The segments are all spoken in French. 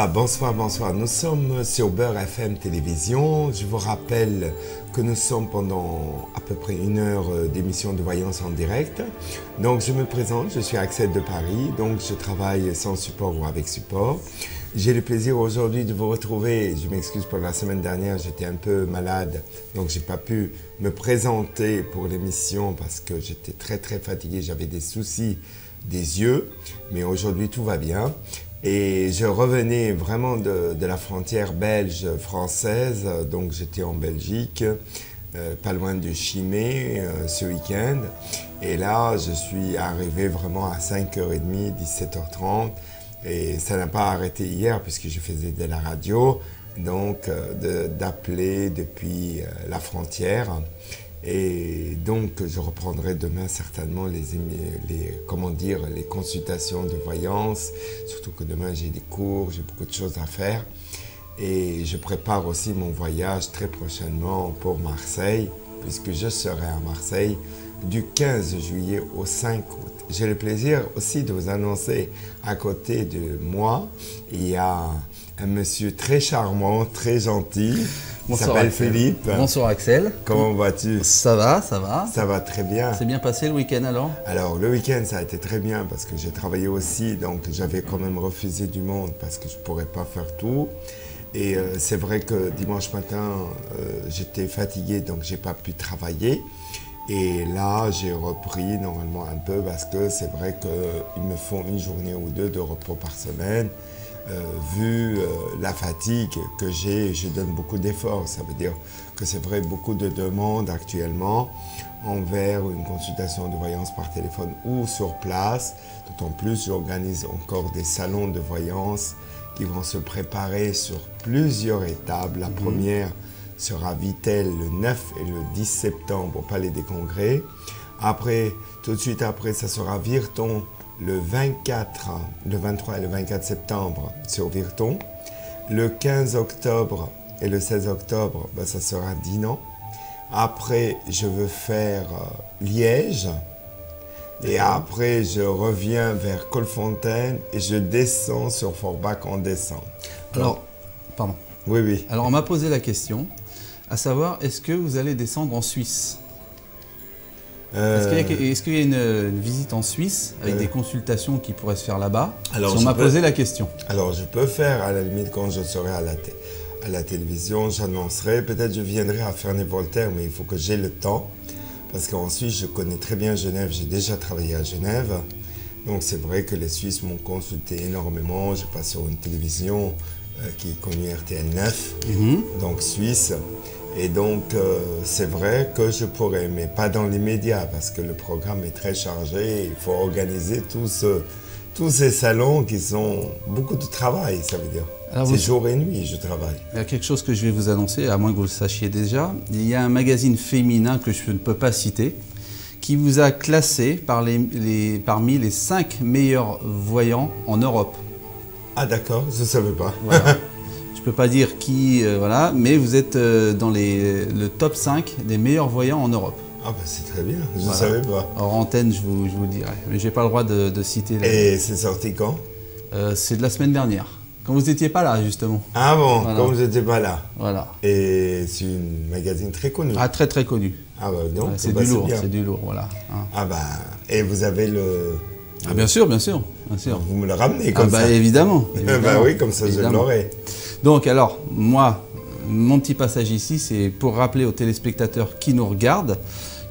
Voilà, bonsoir, bonsoir. Nous sommes sur Beurre FM Télévision. Je vous rappelle que nous sommes pendant à peu près 1 heure d'émission de voyance en direct. Donc je me présente, je suis Axel de Paris, donc je travaille sans support ou avec support. J'ai le plaisir aujourd'hui de vous retrouver. Je m'excuse pour la semaine dernière, j'étais un peu malade, donc j'ai pas pu me présenter pour l'émission parce que j'étais très fatigué, j'avais des soucis des yeux, mais aujourd'hui tout va bien. Et je revenais vraiment de la frontière belge-française, donc j'étais en Belgique, pas loin de Chimay ce week-end. Et là, je suis arrivé vraiment à 5h30, 17h30. Et ça n'a pas arrêté hier puisque je faisais de la radio, donc d'appeler depuis la frontière. Et donc je reprendrai demain certainement les consultations de voyance, surtout que demain j'ai des cours, j'ai beaucoup de choses à faire. Et je prépare aussi mon voyage très prochainement pour Marseille, puisque je serai à Marseille du 15 juillet au 5 août. J'ai le plaisir aussi de vous annoncer à côté de moi, il y a un monsieur très charmant, très gentil. Il s'appelle Philippe. Bonsoir Axel. Comment vas-tu? Ça va, ça va. Ça va très bien. C'est bien passé le week-end alors? Alors le week-end ça a été très bien parce que j'ai travaillé aussi, donc j'avais quand même refusé du monde parce que je ne pourrais pas faire tout. Et c'est vrai que dimanche matin j'étais fatigué donc j'ai pas pu travailler. Et là j'ai repris normalement un peu parce que c'est vrai qu'il me faut 1 journée ou 2 de repos par semaine. Vu la fatigue que j'ai, je donne beaucoup d'efforts. Ça veut dire que c'est vrai beaucoup de demandes actuellement envers une consultation de voyance par téléphone ou sur place. D'autant plus, j'organise encore des salons de voyance qui vont se préparer sur plusieurs étapes. La première sera Vittel le 9 et le 10 septembre au Palais des Congrès. Après, tout de suite après, ça sera Virton le 23 et le 24 septembre sur Virton. Le 15 octobre et le 16 octobre, ça sera Dinan. Après, je veux faire Liège. Et après, je reviens vers Colfontaine et je descends sur Forbach en décembre. Alors, pardon. Oui. Alors, on m'a posé la question, à savoir, est-ce que vous allez descendre en Suisse ? Est-ce qu'il y a une visite en Suisse avec des consultations qui pourraient se faire là-bas? On m'a posé la question. Alors, je peux faire, à la limite, quand je serai à la télévision, j'annoncerai. Peut-être je viendrai à Ferney-Voltaire, mais il faut que j'ai le temps. Parce qu'en Suisse, je connais très bien Genève. J'ai déjà travaillé à Genève. Donc, c'est vrai que les Suisses m'ont consulté énormément. Je passe sur une télévision qui est connue RTL9, donc suisse. Et donc, c'est vrai que je pourrais, mais pas dans l'immédiat, parce que le programme est très chargé. Il faut organiser tous ces salons qui sont beaucoup de travail, ça veut dire. C'est jour et nuit, je travaille. Il y a quelque chose que je vais vous annoncer, à moins que vous le sachiez déjà. Il y a un magazine féminin que je ne peux pas citer, qui vous a classé parmi les 5 meilleurs voyants en Europe. Ah d'accord, je ne savais pas. Voilà. Je ne peux pas dire qui, voilà, mais vous êtes dans le top 5 des meilleurs voyants en Europe. Ah bah c'est très bien, je ne savais pas. Hors antenne, je vous le dirai, mais je n'ai pas le droit de citer. Et c'est sorti quand? C'est de la semaine dernière, quand vous n'étiez pas là justement. Ah bon, voilà. Quand vous n'étiez pas là. Voilà. Et c'est une magazine très connue. Ah très connu. Ah bah donc, c'est du lourd, c'est du lourd, voilà. Ah bah, et vous avez le... Ah bien sûr. Vous me le ramenez comme ça. Évidemment. Bah oui, comme ça je l'aurai. Donc alors, moi, mon petit passage ici, c'est pour rappeler aux téléspectateurs qui nous regardent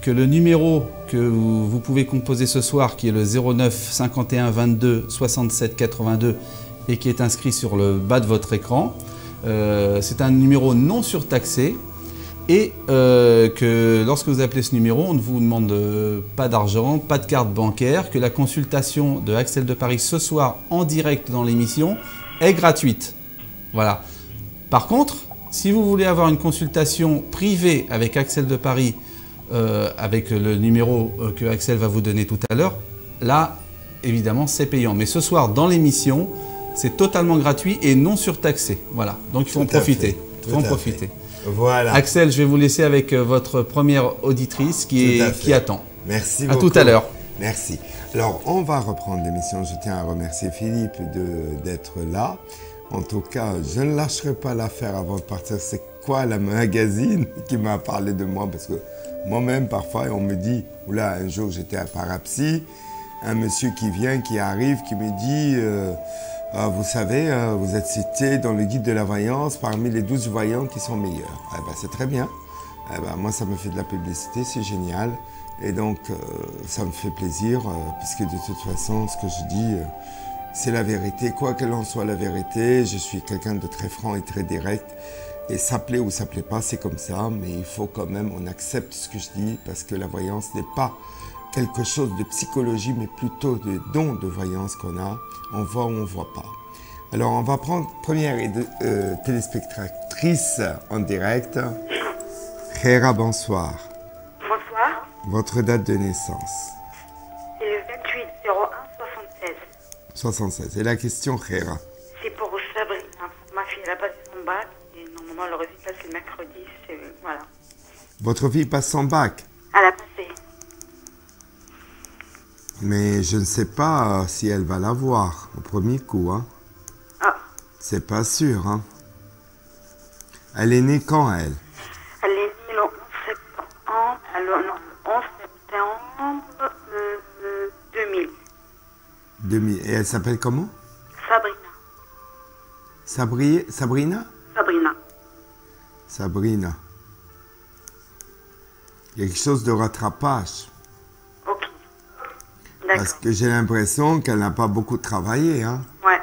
que le numéro que vous pouvez composer ce soir, qui est le 09 51 22 67 82 et qui est inscrit sur le bas de votre écran, c'est un numéro non surtaxé et que lorsque vous appelez ce numéro, on ne vous demande pas d'argent, pas de carte bancaire, que la consultation de Axel de Paris ce soir en direct dans l'émission est gratuite. Voilà. Par contre, si vous voulez avoir une consultation privée avec Axel de Paris, avec le numéro que Axel va vous donner tout à l'heure, là, évidemment, c'est payant. Mais ce soir, dans l'émission, c'est totalement gratuit et non surtaxé. Voilà. Donc, il faut en profiter. Voilà. Axel, je vais vous laisser avec votre première auditrice qui attend. Merci beaucoup. À tout à l'heure. Merci. Alors, on va reprendre l'émission. Je tiens à remercier Philippe d'être là. En tout cas, je ne lâcherai pas l'affaire avant de partir. C'est quoi la magazine qui m'a parlé de moi? Parce que moi-même, parfois, on me dit, oula, un jour j'étais à Parapsy, un monsieur qui vient, qui arrive, qui me dit, vous savez, vous êtes cité dans le guide de la voyance parmi les 12 voyants qui sont meilleurs. Eh ben, c'est très bien. Eh ben, moi, ça me fait de la publicité, c'est génial. Et donc, ça me fait plaisir, puisque de toute façon, ce que je dis, c'est la vérité. Quoi qu'elle en soit la vérité, je suis quelqu'un de très franc et très direct. Et ça plaît ou ça plaît pas, c'est comme ça. Mais il faut quand même, on accepte ce que je dis, parce que la voyance n'est pas quelque chose de psychologie, mais plutôt de don de voyance qu'on a. On voit ou on voit pas. Alors, on va prendre première téléspectatrice en direct. Khaira, bonsoir. Bonsoir. Votre date de naissance? C'est le 28 01 76. 76. Et la question, Khaira? C'est pour Sabrina. Ma fille, elle a passé son bac. Et normalement, le résultat, c'est le mercredi. Voilà. Votre fille passe son bac? Elle a passé. Mais je ne sais pas si elle va l'avoir au premier coup. Hein. Ah. C'est pas sûr. Hein. Elle est née quand, elle? Elle est née le 11 septembre. Le 11 septembre 2000. 2000. Et elle s'appelle comment? Sabrina. Sabrina? Sabrina. Sabrina. Il y a quelque chose de rattrapage. Ok. D'accord. Parce que j'ai l'impression qu'elle n'a pas beaucoup travaillé. Hein. Ouais.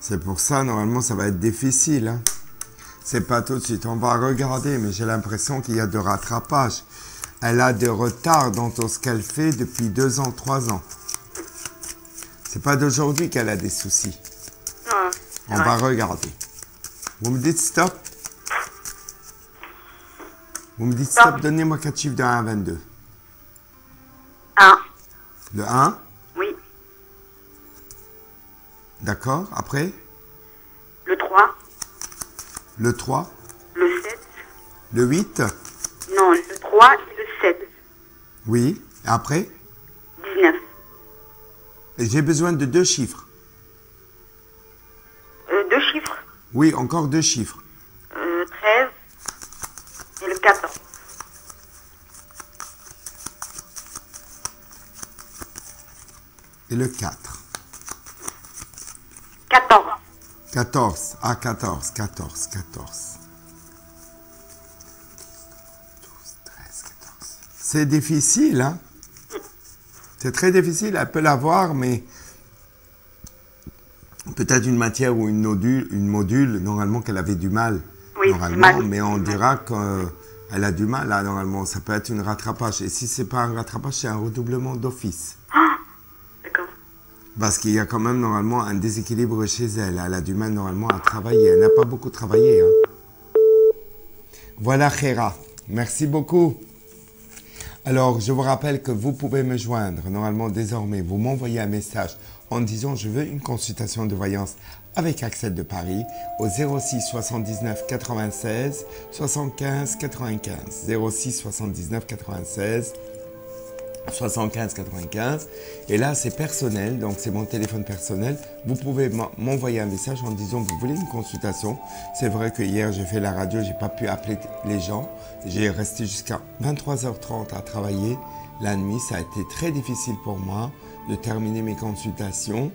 C'est pour ça, normalement, ça va être difficile. Hein. C'est pas tout de suite. On va regarder, mais j'ai l'impression qu'il y a de rattrapage. Elle a des retards dans tout ce qu'elle fait depuis 2 ans, 3 ans. C'est pas d'aujourd'hui qu'elle a des soucis. Non, On va regarder. Vous me dites stop? Vous me dites stop, donnez-moi 4 chiffres de 1 à 22. 1. Le 1? Oui. D'accord. Après? Le 3. Le 3? Le 7. Le 8? Non, le 3 et le 7. Oui. Et après? 19. Et j'ai besoin de 2 chiffres. 2 chiffres. Oui, encore 2 chiffres. 13 et le 14. Et le 4. 14. 14. Ah, 14. 12, 13, 14. C'est difficile, hein? C'est très difficile. Elle peut l'avoir, mais peut-être une matière ou une module, normalement qu'elle avait du mal. Oui, normalement, mais on dira qu'elle a du mal, là, normalement. Ça peut être un rattrapage. Et si ce n'est pas un rattrapage, c'est un redoublement d'office. D'accord. Parce qu'il y a quand même, normalement, un déséquilibre chez elle. Elle a du mal, normalement, à travailler. Elle n'a pas beaucoup travaillé. Hein. Voilà, Khaira. Merci beaucoup. Alors, je vous rappelle que vous pouvez me joindre. Normalement, désormais, vous m'envoyez un message en disant « Je veux une consultation de voyance avec Axel de Paris » au 06 79 96 75 95. 06 79 96 75 95. Et là, c'est personnel, donc c'est mon téléphone personnel. Vous pouvez m'envoyer un message en disant « Vous voulez une consultation ?» C'est vrai que hier, j'ai fait la radio, j'ai pas pu appeler les gens. J'ai resté jusqu'à 23h30 à travailler. La nuit, ça a été très difficile pour moi de terminer mes consultations.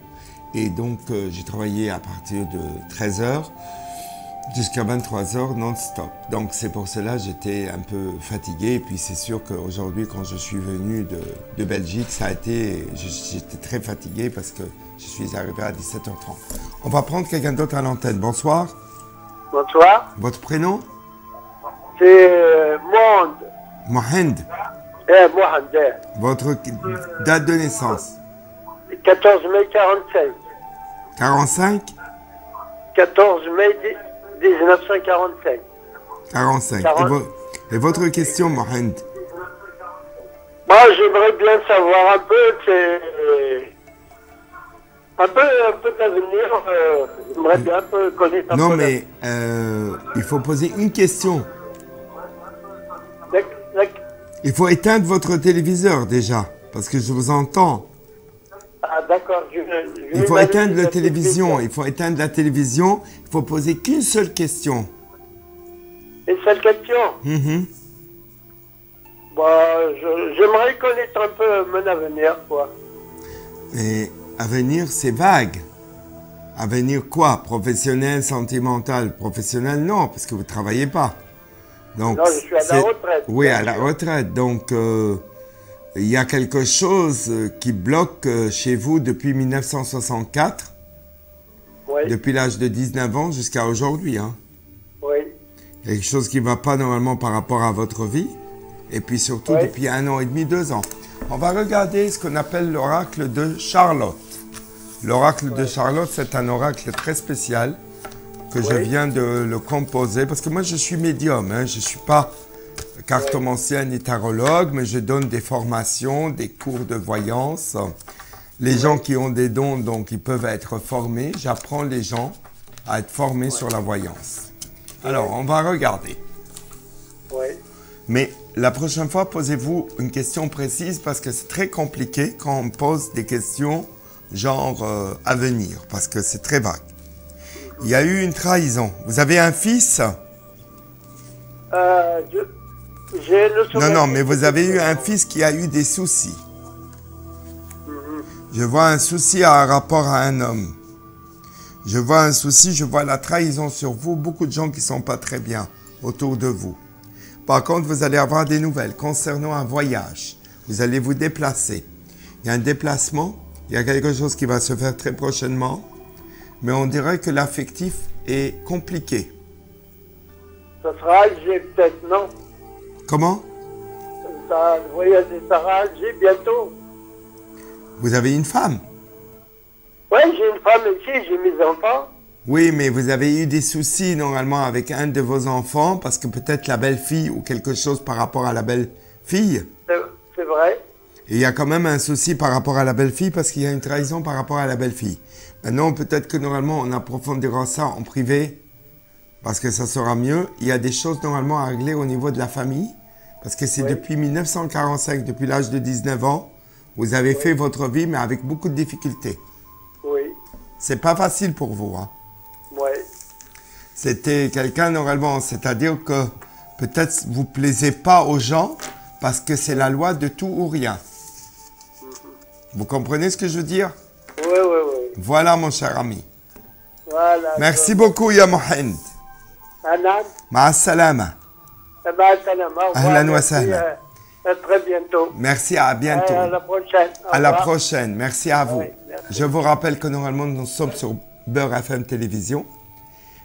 Et donc, j'ai travaillé à partir de 13h jusqu'à 23h non-stop. Donc, c'est pour cela que j'étais un peu fatigué. Et puis, c'est sûr qu'aujourd'hui, quand je suis venu de Belgique, ça a été... J'étais très fatigué parce que je suis arrivé à 17h30. On va prendre quelqu'un d'autre à l'antenne. Bonsoir. Bonsoir. Votre prénom? C'est Monde. Mohand. Mohamed. Votre date de naissance? 14 mai 45. 45? 14 mai 1945. 45. Et votre question, Mohand? Moi, j'aimerais bien savoir un peu, un peu d'avenir. J'aimerais bien un peu connaître un peu. Non, mais il faut poser une question. Il faut éteindre votre téléviseur déjà, parce que je vous entends. Ah, d'accord. Il faut éteindre la télévision. Il faut éteindre la télévision. Il faut poser qu'une seule question. Une seule question. J'aimerais connaître un peu mon avenir, quoi. Et avenir, c'est vague. Avenir quoi? Professionnel, sentimental? Professionnel, non, parce que vous ne travaillez pas. Donc, non, je suis à la retraite. Oui, à la retraite. Donc, il y a quelque chose qui bloque chez vous depuis 1964, Oui. depuis l'âge de 19 ans jusqu'à aujourd'hui. Hein. Oui. Quelque chose qui ne va pas normalement par rapport à votre vie. Et puis surtout depuis 1 an et demi, 2 ans. On va regarder ce qu'on appelle l'oracle de Charlotte. L'oracle de Charlotte, c'est un oracle très spécial que je viens de le composer. Parce que moi, je suis médium. Hein, je ne suis pas cartomancien ni tarologue, mais je donne des formations, des cours de voyance. Les gens qui ont des dons, donc, ils peuvent être formés. J'apprends les gens à être formés sur la voyance. Alors, on va regarder. Oui. Mais la prochaine fois, posez-vous une question précise parce que c'est très compliqué quand on pose des questions genre à venir, parce que c'est très vague. Il y a eu une trahison. Vous avez un fils? J'ai le Non, mais vous avez eu un fils qui a eu des soucis. Je vois un souci à un rapport à un homme. Je vois un souci, je vois la trahison sur vous. Beaucoup de gens qui ne sont pas très bien autour de vous. Par contre, vous allez avoir des nouvelles concernant un voyage. Vous allez vous déplacer. Il y a un déplacement, il y a quelque chose qui va se faire très prochainement, mais on dirait que l'affectif est compliqué. Ça sera Alger peut-être, non? Comment? Le voyage sera Alger bientôt. Vous avez une femme? Oui, j'ai une femme ici, j'ai mes enfants. Oui, mais vous avez eu des soucis normalement avec un de vos enfants parce que peut-être la belle-fille ou quelque chose par rapport à la belle-fille. C'est vrai. Et il y a quand même un souci par rapport à la belle-fille parce qu'il y a une trahison par rapport à la belle-fille. Maintenant, peut-être que normalement, on approfondira ça en privé parce que ça sera mieux. Il y a des choses normalement à régler au niveau de la famille parce que c'est depuis 1945, depuis l'âge de 19 ans, vous avez fait votre vie mais avec beaucoup de difficultés. Oui. C'est pas facile pour vous, hein. Oui. C'était quelqu'un normalement, c'est-à-dire que peut-être vous plaisez pas aux gens parce que c'est la loi de tout ou rien. Vous comprenez ce que je veux dire? Oui. Voilà mon cher ami. Voilà. Merci beaucoup ya Mohand. Anan. Ma salama. Ahlan wa sahlan. À très bientôt. Merci, à bientôt. À la prochaine. À la prochaine. Merci à vous. Oui, merci. Je vous rappelle que normalement nous sommes sur Beurre FM Télévision.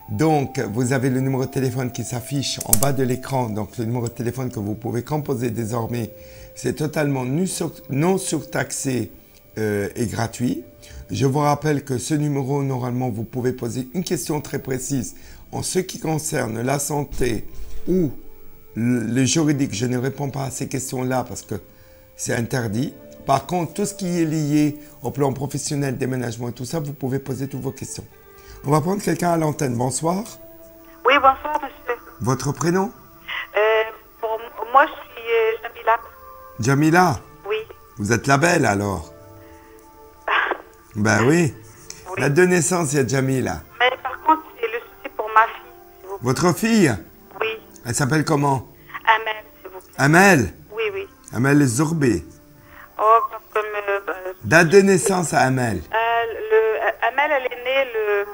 Donc, vous avez le numéro de téléphone qui s'affiche en bas de l'écran. Donc, le numéro de téléphone que vous pouvez composer désormais, c'est totalement non surtaxé et gratuit. Je vous rappelle que ce numéro, normalement, vous pouvez poser une question très précise en ce qui concerne la santé ou le juridique. Je ne réponds pas à ces questions-là parce que c'est interdit. Par contre, tout ce qui est lié au plan professionnel, déménagement et tout ça, vous pouvez poser toutes vos questions. On va prendre quelqu'un à l'antenne. Bonsoir. Oui, bonsoir, monsieur. Votre prénom? Moi, je suis Jamila. Jamila? Oui. Vous êtes la belle alors? Ben oui. Oui. La de naissance, il y a Jamila. Mais par contre, c'est le souci pour ma fille, s'il vous plaît. Votre fille? Oui. Elle s'appelle comment? Amel, s'il vous plaît. Amel? Oui. Amel Zourbi. Oh, parce que Date de naissance à Amel? Amel, elle est née le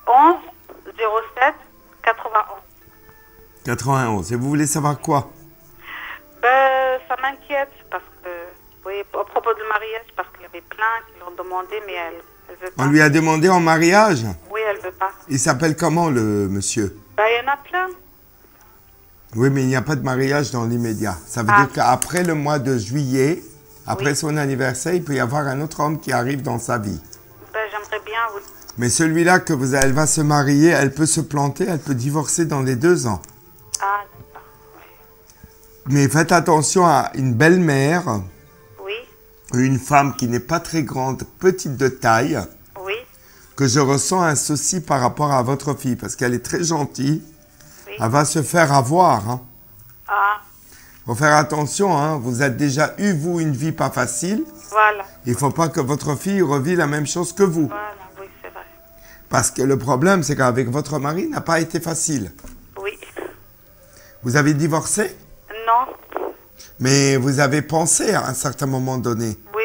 11/07/91. 91. Et vous voulez savoir quoi? Ça m'inquiète parce que, oui, à propos du mariage, parce qu'il y avait plein qui l'ont demandé, mais elle veut pas. On lui a demandé en mariage? Oui, elle veut pas. Il s'appelle comment le monsieur? Il y en a plein. Oui, mais il n'y a pas de mariage dans l'immédiat. Ça veut dire qu'après le mois de juillet, après son anniversaire, il peut y avoir un autre homme qui arrive dans sa vie. J'aimerais bien, oui. Mais celui-là elle va se marier, elle peut se planter, elle peut divorcer dans les 2 ans. Ah, d'accord. Mais faites attention à une belle-mère, Oui, une femme qui n'est pas très grande, petite de taille, oui, que je ressens un souci par rapport à votre fille, parce qu'elle est très gentille. oui. Elle va se faire avoir. Hein. Ah, faut faire attention, hein. Vous avez déjà eu, vous, une vie pas facile. Voilà. Il ne faut pas que votre fille revit la même chose que vous. Voilà, oui, c'est vrai. Parce que le problème, c'est qu'avec votre mari, n'a pas été facile. Oui. Vous avez divorcé, Non. mais vous avez pensé à un certain moment donné. Oui,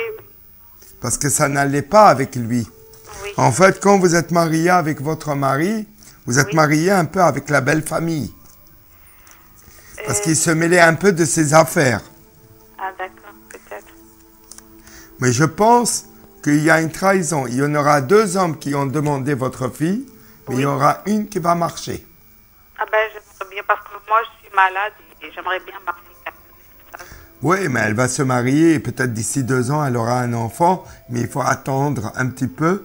Parce que ça n'allait pas avec lui. oui. En fait, quand vous êtes marié avec votre mari, vous êtes Oui. marié un peu avec la belle famille. Parce qu'il se mêlait un peu de ses affaires. Ah, d'accord, peut-être. Mais je pense qu'il y a une trahison. Il y en aura 2 hommes qui ont demandé votre fille, mais il y aura une qui va marcher. Ah ben, j'aimerais bien, parce que moi, je suis malade et j'aimerais bien marcher. Oui, mais elle va se marier et peut-être d'ici 2 ans, elle aura un enfant, mais il faut attendre un petit peu.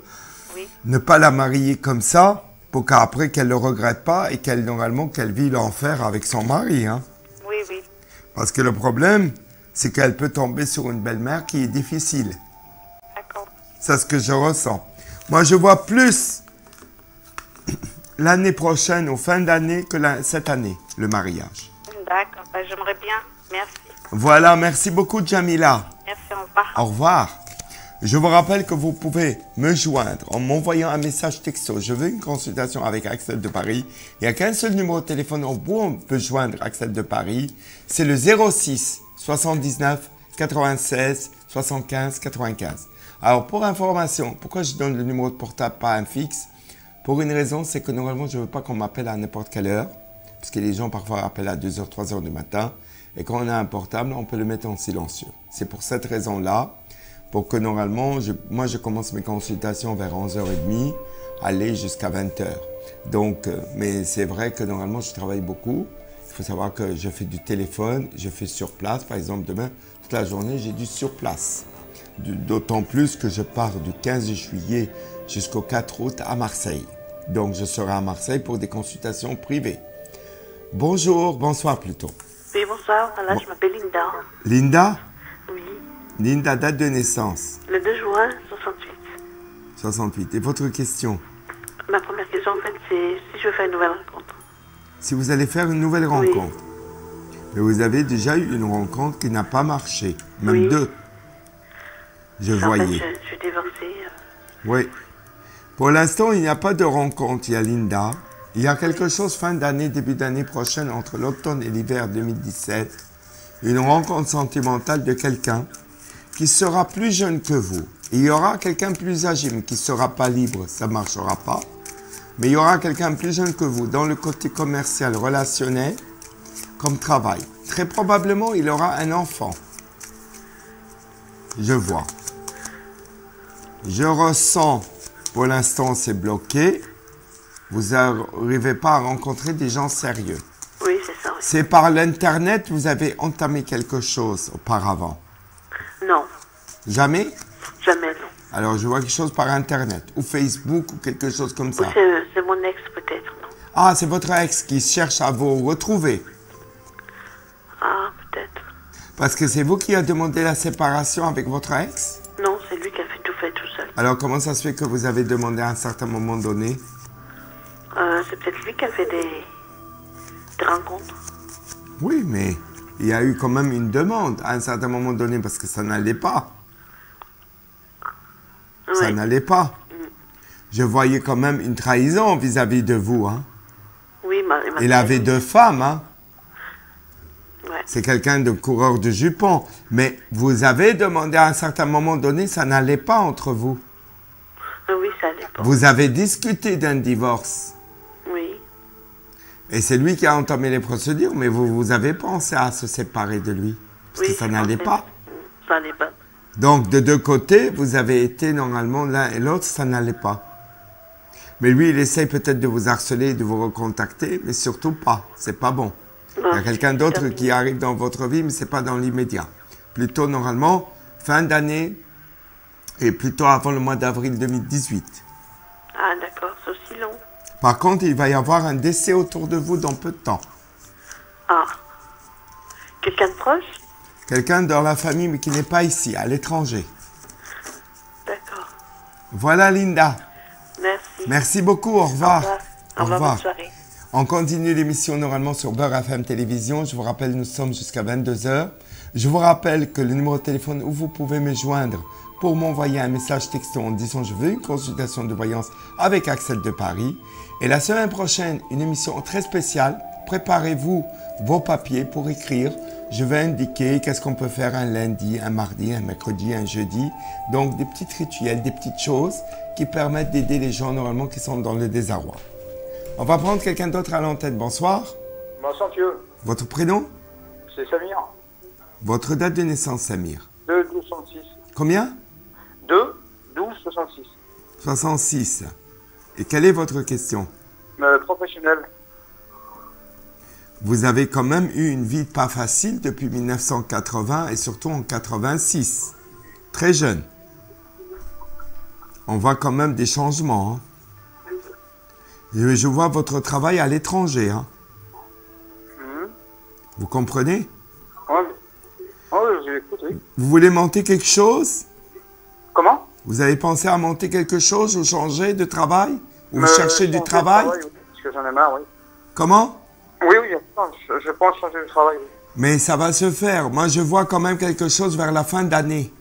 Oui. Ne pas la marier comme ça, pour qu'après qu'elle ne le regrette pas et qu'elle, normalement, qu'elle vit l'enfer avec son mari, hein. Oui, oui. Parce que le problème, c'est qu'elle peut tomber sur une belle-mère qui est difficile. D'accord. C'est ce que je ressens. Moi, je vois plus l'année prochaine, aux fins d'année, que cette année, le mariage. D'accord, ben, j'aimerais bien. Merci. Voilà, merci beaucoup, Jamila. Merci, au revoir. Au revoir. Je vous rappelle que vous pouvez me joindre en m'envoyant un message texto. Je veux une consultation avec Axel de Paris. Il n'y a qu'un seul numéro de téléphone où on peut joindre Axel de Paris. C'est le 06 79 96 75 95. Alors, pour information, pourquoi je donne le numéro de portable, pas un fixe? Pour une raison, c'est que normalement, je ne veux pas qu'on m'appelle à n'importe quelle heure. Parce que les gens parfois appellent à 2h, 3h du matin. Et quand on a un portable, on peut le mettre en silencieux. C'est pour cette raison-là, pour que normalement, moi je commence mes consultations vers 11h30, aller jusqu'à 20h. Donc, mais c'est vrai que normalement, je travaille beaucoup. Il faut savoir que je fais du téléphone, je fais sur place. Par exemple, demain, toute la journée, j'ai du sur place. D'autant plus que je pars du 15 juillet jusqu'au 4 août à Marseille. Donc, je serai à Marseille pour des consultations privées. Bonjour, bonsoir plutôt. Oui, bonsoir. Voilà, je m'appelle Linda. Linda? Oui. Linda, date de naissance? Le 2 juin 68. 68. Et votre question? Ma première question, en fait, c'est si je veux faire une nouvelle rencontre. Si vous allez faire une nouvelle Oui. rencontre. Mais vous avez déjà eu une rencontre qui n'a pas marché. Même Oui. 2. Je En fait, voyais. je suis divorcée. Oui. Pour l'instant, il n'y a pas de rencontre. Il y a Linda. Il y a quelque chose fin d'année, début d'année prochaine, entre l'automne et l'hiver 2017. Une rencontre sentimentale de quelqu'un qui sera plus jeune que vous. Il y aura quelqu'un plus âgé, mais qui ne sera pas libre. Ça ne marchera pas. Mais il y aura quelqu'un plus jeune que vous dans le côté commercial, relationnel, comme travail. Très probablement, il aura un enfant. Je vois. Je ressens, pour l'instant, c'est bloqué. Vous n'arrivez pas à rencontrer des gens sérieux. Oui, c'est ça. Oui. C'est par l'Internet, vous avez entamé quelque chose auparavant. Non, Jamais? jamais non. Alors, je vois quelque chose par Internet, ou Facebook, ou quelque chose comme Ou ça. c'est mon ex peut-être, non? Ah, c'est votre ex qui cherche à vous retrouver. Ah, peut-être. Parce que c'est vous qui avez demandé la séparation avec votre ex? Non, c'est lui qui a fait tout seul. Alors, comment ça se fait que vous avez demandé à un certain moment donné? C'est peut-être lui qui a fait des rencontres. Oui, mais il y a eu quand même une demande à un certain moment donné, parce que ça n'allait pas. Ça Oui. n'allait pas. Je voyais quand même une trahison vis-à-vis de vous, hein. Oui, Il avait 2 femmes, hein. Ouais. C'est quelqu'un de coureur de jupons. Mais vous avez demandé à un certain moment donné, ça n'allait pas entre vous. Oui, ça dépend. Vous avez discuté d'un divorce. Oui. Et c'est lui qui a entamé les procédures, mais vous avez pensé à se séparer de lui. Parce Oui, que ça je n'allait pensais. pas. Ça n'allait pas. Donc, de 2 côtés, vous avez été normalement l'un et l'autre, ça n'allait pas. Mais lui, il essaye peut-être de vous harceler, de vous recontacter, mais surtout pas. C'est pas bon. Non, Il y a quelqu'un c'est d'autre terminé. qui arrive dans votre vie, mais c'est pas dans l'immédiat. Plutôt, normalement, fin d'année et plutôt avant le mois d'avril 2018. Ah, d'accord, c'est aussi long. Par contre, il va y avoir un décès autour de vous dans peu de temps. Ah. Quelqu'un de proche? Quelqu'un dans la famille, mais qui n'est pas ici, à l'étranger. D'accord. Voilà, Linda. Merci. Merci beaucoup. Au revoir. Au revoir. Au revoir, bonne soirée. On continue l'émission normalement sur Beurre FM Télévision. Je vous rappelle, nous sommes jusqu'à 22 h. Je vous rappelle que le numéro de téléphone où vous pouvez me joindre pour m'envoyer un message texto en disant « Je veux une consultation de voyance avec Axel de Paris ». Et la semaine prochaine, une émission très spéciale. Préparez-vous vos papiers pour écrire. Je vais indiquer qu'est-ce qu'on peut faire un lundi, un mardi, un mercredi, un jeudi. Donc, des petits rituels, des petites choses qui permettent d'aider les gens normalement qui sont dans le désarroi. On va prendre quelqu'un d'autre à l'antenne. Bonsoir. Bonsoir, Dieu. Votre prénom? C'est Samir. Votre date de naissance, Samir? 2-12-66. Combien? 2-12-66. 66. Et quelle est votre question? Professionnel. Vous avez quand même eu une vie pas facile depuis 1980 et surtout en 86. Très jeune. On voit quand même des changements. Hein. Je vois votre travail à l'étranger. Hein. Vous comprenez? Oui, je l'écoute, oui. Vous voulez monter quelque chose? Comment? Vous avez pensé à monter quelque chose ou changer de travail? Ou vous cherchez du travail? Oui, parce que j'en ai marre, oui. Comment? Oui, je pense changer de travail. Oui. Mais ça va se faire. Moi, je vois quand même quelque chose vers la fin d'année.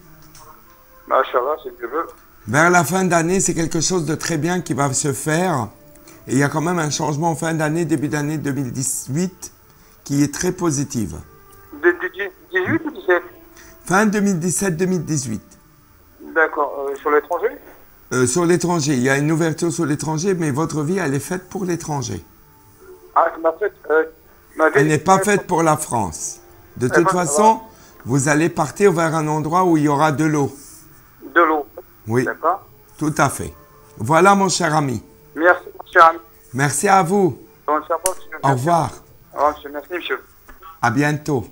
Bah, ça va, c'est que je veux. Vers la fin d'année, c'est quelque chose de très bien qui va se faire. Et il y a quand même un changement en fin d'année, début d'année 2018, qui est très positif. 18 ou 17? Fin 2017-2018. D'accord. Sur l'étranger? Sur l'étranger. Il y a une ouverture sur l'étranger, mais votre vie, elle est faite pour l'étranger. Ah, Elle n'est pas faite pour la France. De toute façon, vous allez partir vers un endroit où il y aura de l'eau. De l'eau. Oui. D'accord. Tout à fait. Voilà, mon cher ami. Merci, mon cher ami. Merci à vous. Au revoir. Au revoir, monsieur. Merci, monsieur. À bientôt.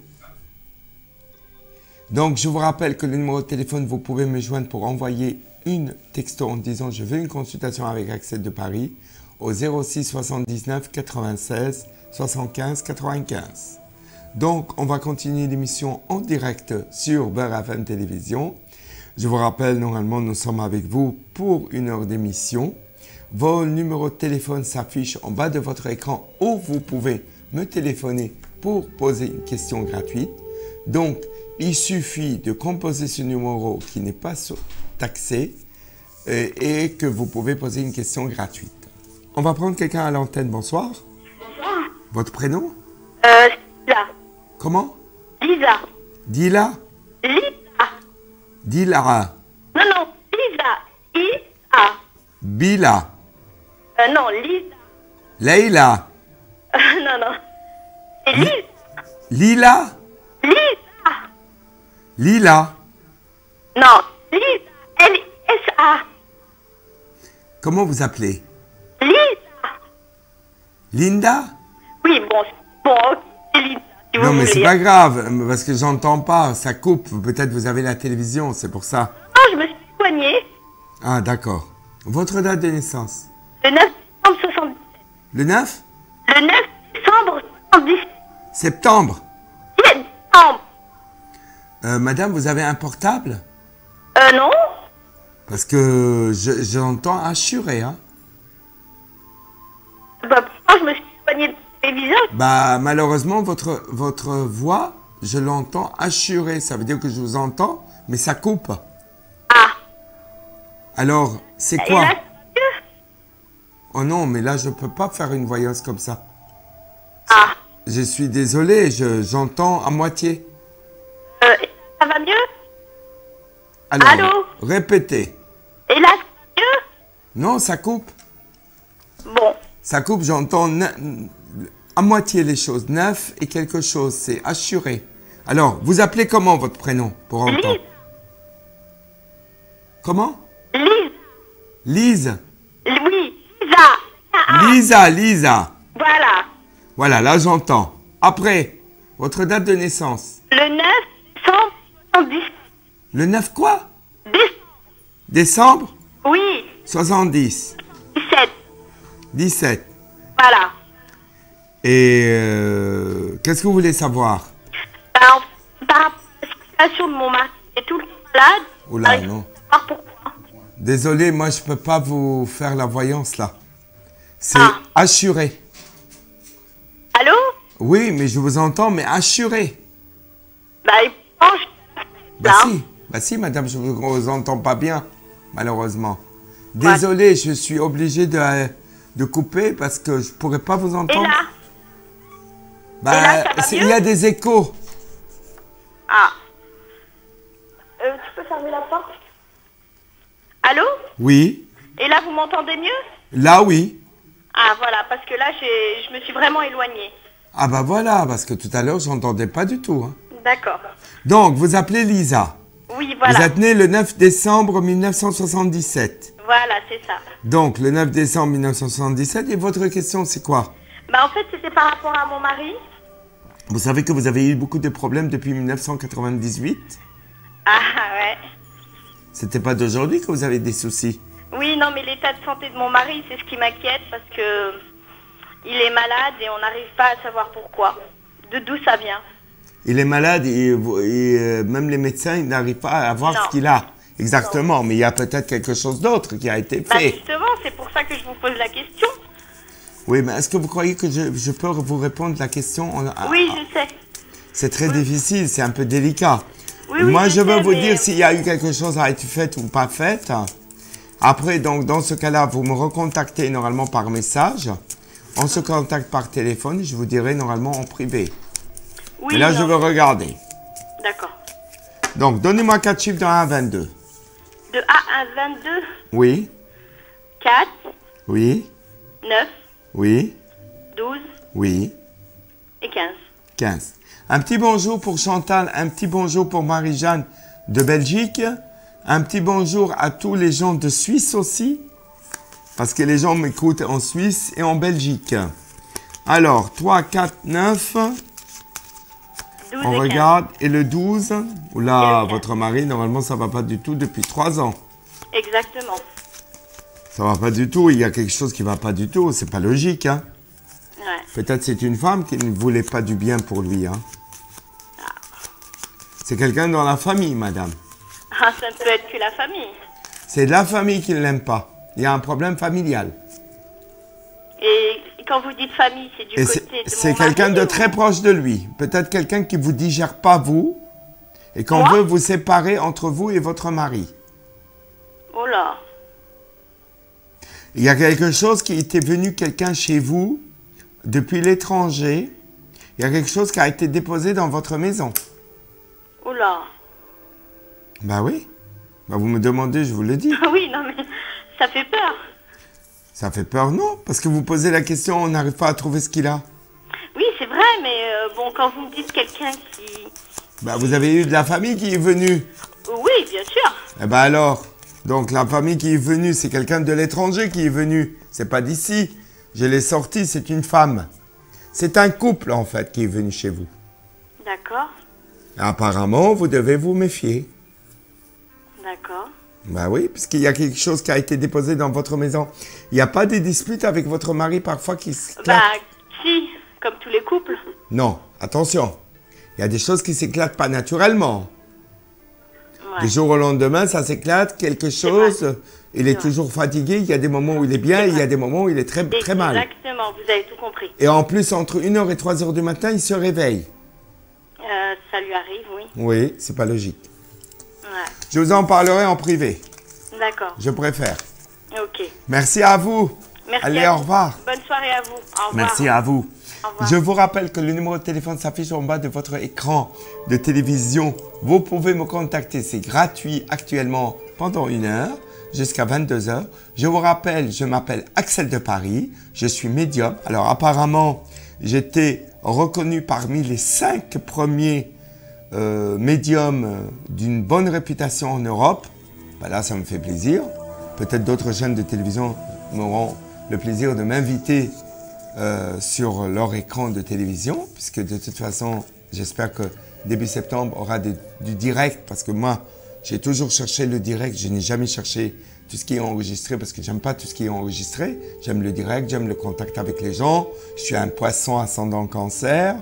Donc, je vous rappelle que le numéro de téléphone, vous pouvez me joindre pour envoyer une texto en disant « Je veux une consultation avec Axel de Paris » au 06 79 96 75 95. Donc, on va continuer l'émission en direct sur Beurre FM Télévision. Je vous rappelle, normalement, nous sommes avec vous pour 1 heure d'émission. Vos numéros de téléphone s'affichent en bas de votre écran où vous pouvez me téléphoner pour poser une question gratuite. Donc, il suffit de composer ce numéro qui n'est pas taxé et que vous pouvez poser une question gratuite. On va prendre quelqu'un à l'antenne. Bonsoir. Bonsoir. Votre prénom? Lisa. Comment? Lisa. Dila? Lisa. Dilara? Non, Lisa. I-A. Bila? Non, Lisa. Leila? Non. C'est Lisa. Lila? Lisa. Lila? Non, Lisa. L-I-S-A. Comment vous appelez? Lisa. Linda? Oui, bon, ok, c'est Lisa. Si Non, vous mais voulez. c'est pas grave, parce que j'entends pas, ça coupe. Peut-être vous avez la télévision, c'est pour ça. Non, je me suis soignée Ah, d'accord. Votre date de naissance? le 9 décembre 77. Le 9 Le 9 décembre 77. septembre? Décembre. Madame, vous avez un portable? Non. Parce que j'entends assuré, hein? Bah, pourquoi je me suis soignée de la télévision? Bah, malheureusement, votre voix, je l'entends assuré. Ça veut dire que je vous entends, mais ça coupe. Ah. Alors, c'est Et quoi? là, Oh non, mais là, je peux pas faire une voyance comme ça. ah. Je suis désolé, j'entends à moitié. Ça va mieux? Alors, Allô? répétez. Et là, ça va mieux? Non, ça coupe. Bon. Ça coupe, j'entends à moitié les choses. 9 et quelque chose, c'est assuré. Alors, vous appelez comment votre prénom pour entendre? Lise. Comment? Lise. Lise. Oui, Lisa. Lisa. Voilà. Voilà, là j'entends. Après, votre date de naissance. Le 9 décembre 70. Le 9 quoi? Décembre. Décembre Oui. 70. 17. 17. Voilà. Et qu'est-ce que vous voulez savoir? Par rapport à la situation de mon mari, il est tout le temps malade. Oula, Alors, non. je sais pas pourquoi. Désolé, moi je peux pas vous faire la voyance là. C'est Ah. assuré. Oui, mais je vous entends, mais assuré. Bah, il penche. Bah si, madame, je ne vous entends pas bien, malheureusement. Désolé, je suis obligé de couper parce que je ne pourrais pas vous entendre. Et là? Bah, Et là, ça va il mieux? y a des échos. Ah. Tu peux fermer la porte? Allô? Oui. Et là, vous m'entendez mieux? Là, oui. Ah, voilà, parce que là, je me suis vraiment éloignée. Ah bah voilà, parce que tout à l'heure, je n'entendais pas du tout. Hein. D'accord. Donc, vous appelez Lisa. Oui, voilà. Vous êtes née le 9 décembre 1977. Voilà, c'est ça. Donc, le 9 décembre 1977. Et votre question, c'est quoi? Bah, en fait, c'était par rapport à mon mari. Vous savez que vous avez eu beaucoup de problèmes depuis 1998. Ah, ouais. C'était pas d'aujourd'hui que vous avez des soucis. Oui, non, mais l'état de santé de mon mari, c'est ce qui m'inquiète parce que il est malade et on n'arrive pas à savoir pourquoi. D'où ça vient. Il est malade et même les médecins ils n'arrivent pas à voir Non. ce qu'il a. Exactement, mais il y a peut-être quelque chose d'autre qui a été Bah, fait. justement, c'est pour ça que je vous pose la question. Oui, mais est-ce que vous croyez que je peux vous répondre la question Oui, je sais. C'est très difficile, c'est un peu délicat. Oui, Moi, oui, je veux sais, vous mais- dire s'il y a eu quelque chose à être fait ou pas fait. Après, donc, dans ce cas-là, vous me recontactez normalement par message. On se contacte par téléphone, je vous dirai normalement en privé. Oui, Et là, non. je veux regarder. D'accord. Donc, donnez-moi 4 chiffres de 1 à 22. De 1 à 22, Oui, 4, oui, 9, oui, 12 oui, et 15. 15. Un petit bonjour pour Chantal, un petit bonjour pour Marie-Jeanne de Belgique, un petit bonjour à tous les gens de Suisse aussi, parce que les gens m'écoutent en Suisse et en Belgique. Alors, 3, 4, 9, 12 on et 15. regarde, et le 12, oula, Et le 15. votre mari, normalement, ça va pas du tout depuis 3 ans. Exactement. Ça va pas du tout, il y a quelque chose qui va pas du tout, c'est pas logique, hein. Ouais. Peut-être c'est une femme qui ne voulait pas du bien pour lui, hein. C'est quelqu'un dans la famille, madame. Ah, ça ne peut être que la famille. C'est la famille qui ne l'aime pas. Il y a un problème familial. Et quand vous dites famille, c'est du Et côté de c'est mon quelqu'un mari de ou- très proche de lui. Peut-être quelqu'un qui vous digère pas, vous, et qu'on Moi veut vous séparer entre vous et votre mari. Oh là. Il y a quelque chose qui était venu, quelqu'un chez vous, depuis l'étranger. Il y a quelque chose qui a été déposé dans votre maison. Oh là. Bah oui. Bah vous me demandez, je vous le dis. Oui, non, mais ça fait peur. Ça fait peur, non? Parce que vous posez la question, on n'arrive pas à trouver ce qu'il a. Oui, c'est vrai, mais bon, quand vous me dites quelqu'un qui... Bah vous avez eu de la famille qui est venue. Oui, bien sûr. Eh ben alors, donc la famille qui est venue, c'est quelqu'un de l'étranger qui est venu. C'est pas d'ici. Je l'ai sorti, c'est une femme. C'est un couple en fait qui est venu chez vous. D'accord, Apparemment, vous devez vous méfier. d'accord. Bah oui, puisqu'il y a quelque chose qui a été déposé dans votre maison. Il n'y a pas des disputes avec votre mari parfois qui s'éclatent? Bah, si, comme tous les couples. Non, attention. Il y a des choses qui s'éclatent pas naturellement. Ouais. Du jour au lendemain, ça s'éclate, quelque chose. Il est vrai. toujours fatigué. Il y a des moments où il est bien C'est et il y a vrai. des moments où il est très, très mal. Exactement, vous avez tout compris. Et en plus, entre 1h et 3h du matin, il se réveille. Ça lui arrive, oui. Oui, c'est pas logique. Ouais, Je vous en parlerai en privé. d'accord. Je préfère. Ok. Merci à vous. Merci Allez, à au vous. revoir. Bonne soirée à vous. Au revoir. Merci à vous. Au revoir. Je vous rappelle que le numéro de téléphone s'affiche en bas de votre écran de télévision. Vous pouvez me contacter, c'est gratuit actuellement pendant 1 heure jusqu'à 22 heures. Je vous rappelle, je m'appelle Axel de Paris, je suis médium. Alors apparemment, j'étais reconnu parmi les 5 premiers médiums d'une bonne réputation en Europe. Ben là, ça me fait plaisir. Peut-être d'autres chaînes de télévision m'auront le plaisir de m'inviter sur leur écran de télévision, puisque de toute façon, j'espère que début septembre aura du direct, parce que moi, j'ai toujours cherché le direct, je n'ai jamais cherché tout ce qui est enregistré, parce que j'aime pas tout ce qui est enregistré. J'aime le direct, j'aime le contact avec les gens. Je suis un poisson ascendant cancer.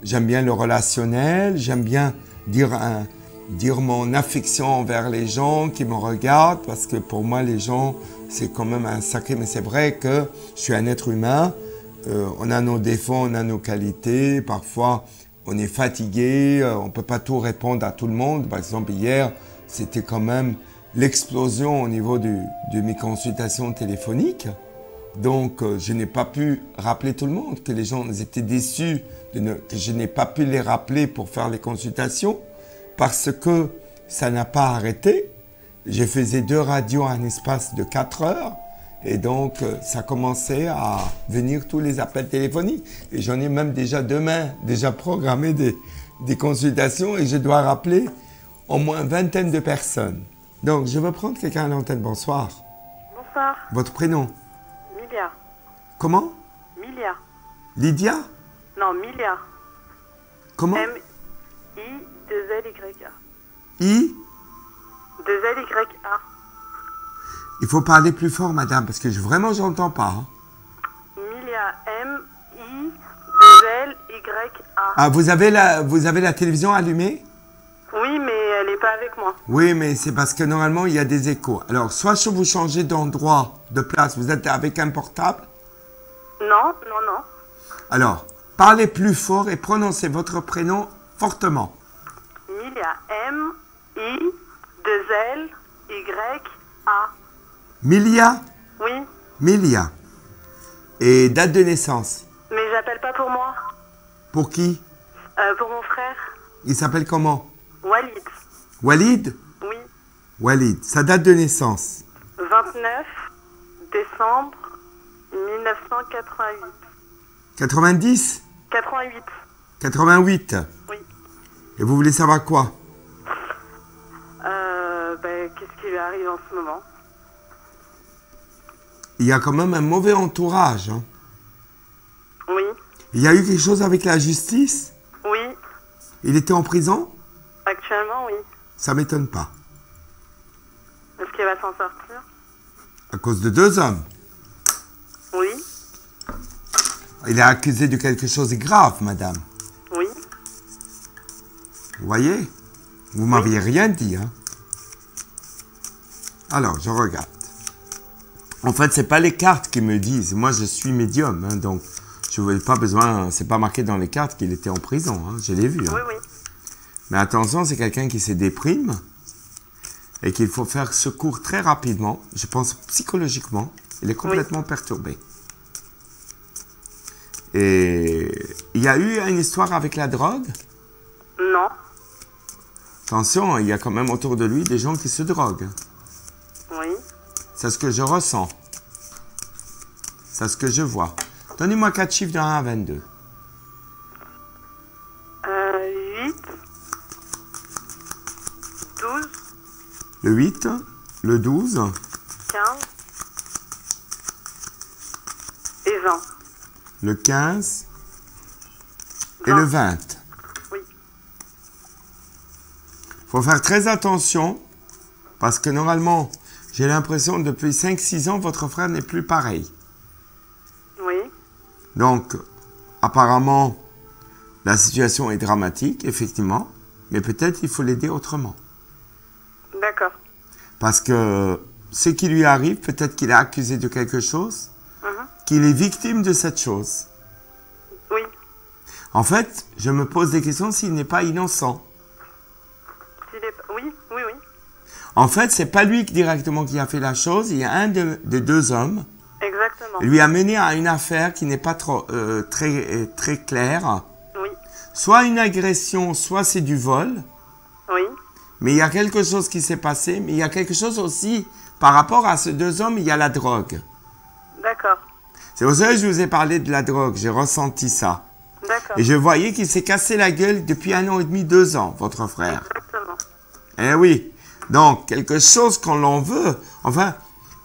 J'aime bien le relationnel, j'aime bien dire mon affection envers les gens qui me regardent, parce que pour moi, les gens, c'est quand même un sacré, mais c'est vrai que je suis un être humain on a nos défauts, on a nos qualités. Parfois, on est fatigué, on ne peut pas tout répondre à tout le monde. Par exemple, hier, c'était quand même l'explosion au niveau de mes consultations téléphoniques. Donc, je n'ai pas pu rappeler tout le monde, que les gens étaient déçus que je n'ai pas pu les rappeler pour faire les consultations parce que ça n'a pas arrêté. Je faisais 2 radios en espace de 4 heures et donc ça commençait à venir tous les appels téléphoniques. Et j'en ai même déjà demain programmé des consultations et je dois rappeler au moins une vingtaine de personnes. Donc, je veux prendre quelqu'un à l'antenne. Bonsoir. Bonsoir. Votre prénom? Milia. Comment? Milia. Lydia? Non, Milia. Comment? M-I-2-L-Y-A. I? 2-L-Y-A. Il faut parler plus fort, madame, parce que vraiment, je n'entends pas. Hein. Milia. M-I-2-L-Y-A. Ah, vous avez la télévision allumée? Oui, mais elle n'est pas avec moi. Oui, mais c'est parce que normalement, il y a des échos. Alors, soit je vous changez d'endroit, de place, vous êtes avec un portable? Non. Alors, parlez plus fort et prononcez votre prénom fortement. Milia. M-I-2-L-Y-A. Milia? Oui, Milia. Et date de naissance? mais j'appelle pas pour moi. Pour qui? Pour mon frère. Il s'appelle comment? Walid. Walid? Oui. Walid. Sa date de naissance? 29 décembre 1988. 90? 88. 88? Oui. Et vous voulez savoir quoi? Qu'est-ce qui lui arrive en ce moment? Il y a quand même un mauvais entourage. Hein. Oui. Il y a eu quelque chose avec la justice? Oui. Il était en prison? Actuellement, oui. Ça m'étonne pas. Est-ce qu'il va s'en sortir? À cause de 2 hommes. Oui. Il est accusé de quelque chose de grave, madame. Oui. Vous voyez? Vous m'aviez rien dit, hein? Alors, je regarde. En fait, c'est pas les cartes qui me disent. Moi, je suis médium, hein, donc je n'avais pas besoin. C'est pas marqué dans les cartes qu'il était en prison. Hein, je l'ai vu. Hein. Oui, oui. Mais attention, c'est quelqu'un qui se déprime et qu'il faut faire secours très rapidement. Je pense psychologiquement, il est complètement perturbé. Et il y a eu une histoire avec la drogue? Non. Attention, il y a quand même autour de lui des gens qui se droguent. Oui. C'est ce que je ressens. C'est ce que je vois. Donnez-moi 4 chiffres de 1 à 22. 8. 12. Le 8, le 12, 15. Et 20. le 15 et le 20. Oui. Il faut faire très attention parce que normalement, j'ai l'impression que depuis 5-6 ans, votre frère n'est plus pareil. Oui. Donc, apparemment, la situation est dramatique, effectivement, mais peut-être il faut l'aider autrement. D'accord. Parce que ce qui lui arrive, peut-être qu'il est accusé de quelque chose, qu'il est victime de cette chose. Oui. En fait, je me pose des questions s'il n'est pas innocent. Oui, oui, oui. En fait, c'est pas lui directement qui a fait la chose. Il y a un de 2 hommes. Exactement. Lui a mené à une affaire qui n'est pas très claire. Oui. Soit une agression, soit c'est du vol. Oui. Mais il y a quelque chose qui s'est passé. Mais il y a quelque chose aussi, par rapport à ces 2 hommes, il y a la drogue. D'accord. C'est pour ça que je vous ai parlé de la drogue. J'ai ressenti ça. D'accord. Et je voyais qu'il s'est cassé la gueule depuis 1 an et demi, 2 ans, votre frère. Exactement. Eh oui. Donc, quelque chose qu'on en veut. Enfin,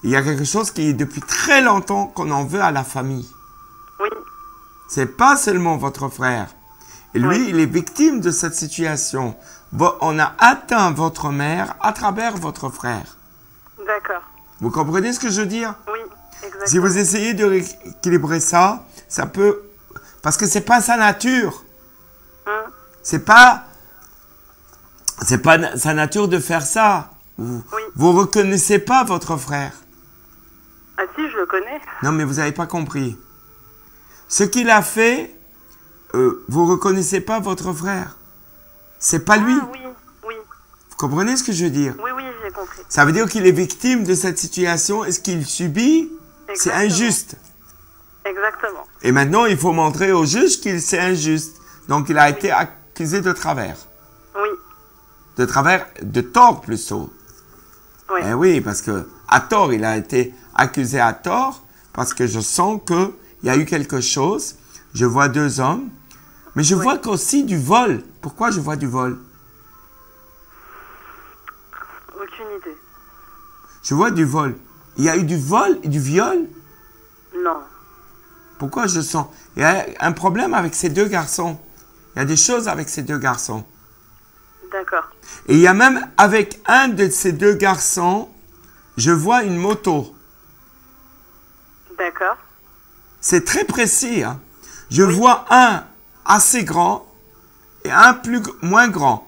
il y a quelque chose qui est depuis très longtemps qu'on en veut à la famille. Oui. C'est pas seulement votre frère. Et lui, Oui. il est victime de cette situation. Bon, on a atteint votre mère à travers votre frère. D'accord. Vous comprenez ce que je veux dire? Oui, exactement. Si vous essayez de rééquilibrer ça, ça peut... Parce que c'est pas sa nature. C'est pas sa nature de faire ça. Vous reconnaissez pas votre frère. Ah si, je le connais. Non, mais vous n'avez pas compris. Ce qu'il a fait, vous reconnaissez pas votre frère. C'est pas lui. Ah, oui, oui. Vous comprenez ce que je veux dire? Oui, oui, j'ai compris. Ça veut dire qu'il est victime de cette situation et ce qu'il subit, c'est Exactement. injuste. Exactement. Et maintenant, il faut montrer au juge qu'il c'est injuste. Donc, il a été accusé de travers. Oui, De travers, de tort plutôt. oui. Eh oui, parce que à tort, il a été accusé à tort, parce que je sens qu'il y a eu quelque chose. Je vois 2 hommes, mais je vois qu'aussi du vol. Pourquoi je vois du vol? Aucune idée. Je vois du vol. Il y a eu du vol et du viol? Non. Pourquoi je sens? Il y a un problème avec ces 2 garçons. Il y a des choses avec ces 2 garçons. D'accord. Et il y a même avec un de ces 2 garçons, je vois une moto. D'accord. C'est très précis. Hein? Je vois un assez grand et un moins grand.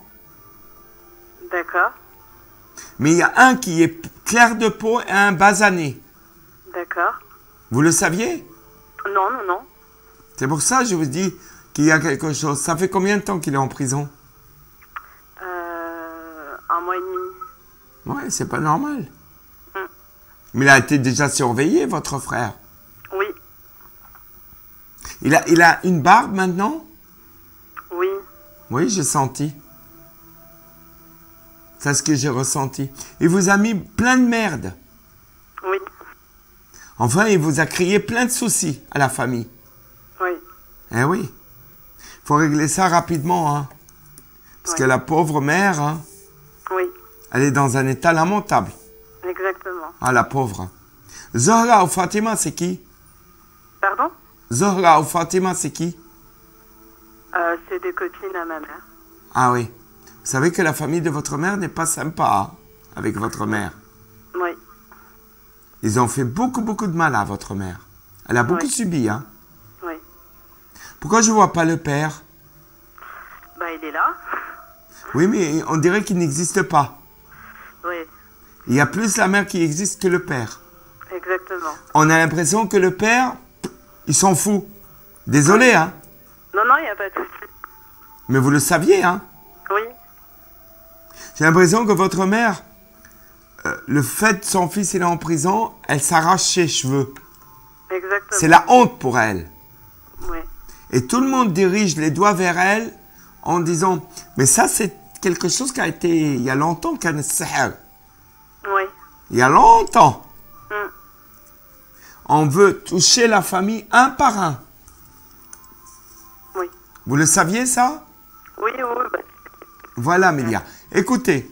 D'accord. Mais il y a un qui est clair de peau et un basané. D'accord. Vous le saviez? Non, non, non. C'est pour ça que je vous dis qu'il y a quelque chose. Ça fait combien de temps qu'il est en prison? 1 mois et demi. Ouais, c'est pas normal. Mais il a été déjà surveillé, votre frère. Oui, Il a une barbe maintenant? oui. Oui, j'ai senti. C'est ce que j'ai ressenti. Il vous a mis plein de merde. Oui, Enfin, il vous a créé plein de soucis à la famille. oui. Eh oui. Il faut régler ça rapidement, hein. Parce que la pauvre mère, hein, Oui, elle est dans un état lamentable. exactement. Ah, la pauvre. Zohra ou Fatima, c'est qui? Pardon? Zohra ou Fatima, c'est qui? C'est des copines à ma mère. Ah oui. Vous savez que la famille de votre mère n'est pas sympa, hein, avec votre mère. Oui, Ils ont fait beaucoup, beaucoup de mal à votre mère. Elle a beaucoup Oui. subi, hein. oui. Pourquoi je vois pas le père? Bah, il est là. Oui, mais on dirait qu'il n'existe pas. Oui, Il y a plus la mère qui existe que le père. exactement. On a l'impression que le père, il s'en fout. Désolé, hein. Non, non, il n'y a pas de souci. Mais vous le saviez, hein. Oui, J'ai l'impression que votre mère, le fait que son fils il est en prison, elle s'arrache ses cheveux. exactement. C'est la honte pour elle. Oui, Et tout le monde dirige les doigts vers elle en disant, mais ça c'est quelque chose qui a été, il y a longtemps, كان السحر. oui. Il y a longtemps. Mm. On veut toucher la famille un par un. Oui, Vous le saviez ça? oui, oui. Bah, Voilà, Mélia. Écoutez,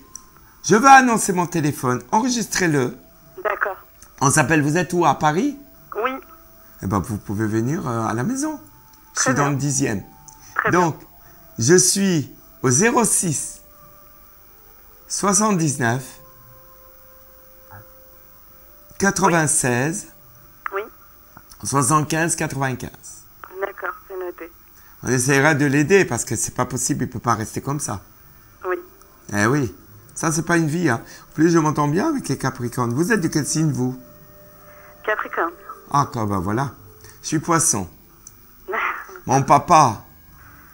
je vais annoncer mon téléphone. Enregistrez-le. d'accord. On s'appelle, vous êtes où? À Paris? Oui, Eh ben, vous pouvez venir à la maison. Je Très suis dans bien. le 10e. très Donc, je suis au 06 79 96 bien. Oui, 75 95. d'accord, c'est noté. On essaiera de l'aider parce que c'est pas possible, il peut pas rester comme ça. Oui, Eh oui, ça c'est pas une vie. Hein. En plus, je m'entends bien avec les Capricornes. Vous êtes de quel signe, vous? Capricorne. Ah, quoi, ben voilà. Je suis Poisson. Mon papa,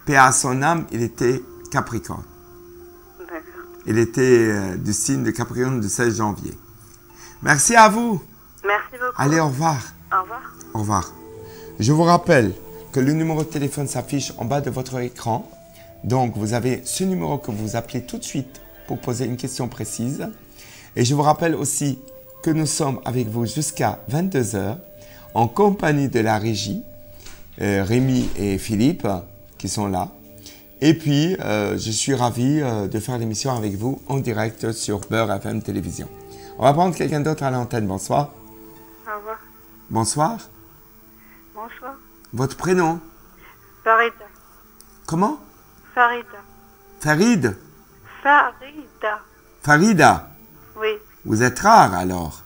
paix à son âme, il était Capricorne. D'accord. Il était du signe de Capricorne du 16 janvier. Merci à vous. Merci beaucoup. Allez, au revoir. Au revoir. Au revoir. Je vous rappelle que le numéro de téléphone s'affiche en bas de votre écran. Donc, vous avez ce numéro que vous appelez tout de suite pour poser une question précise. Et je vous rappelle aussi que nous sommes avec vous jusqu'à 22 h en compagnie de la régie, Rémi et Philippe qui sont là. Et puis, je suis ravi de faire l'émission avec vous en direct sur Beurre FM Télévision. On va prendre quelqu'un d'autre à l'antenne. Bonsoir. Au revoir. Bonsoir. Bonsoir. Votre prénom? Farida. Comment? Farida. Farid? Farida. Farida? Oui. Vous êtes rare alors.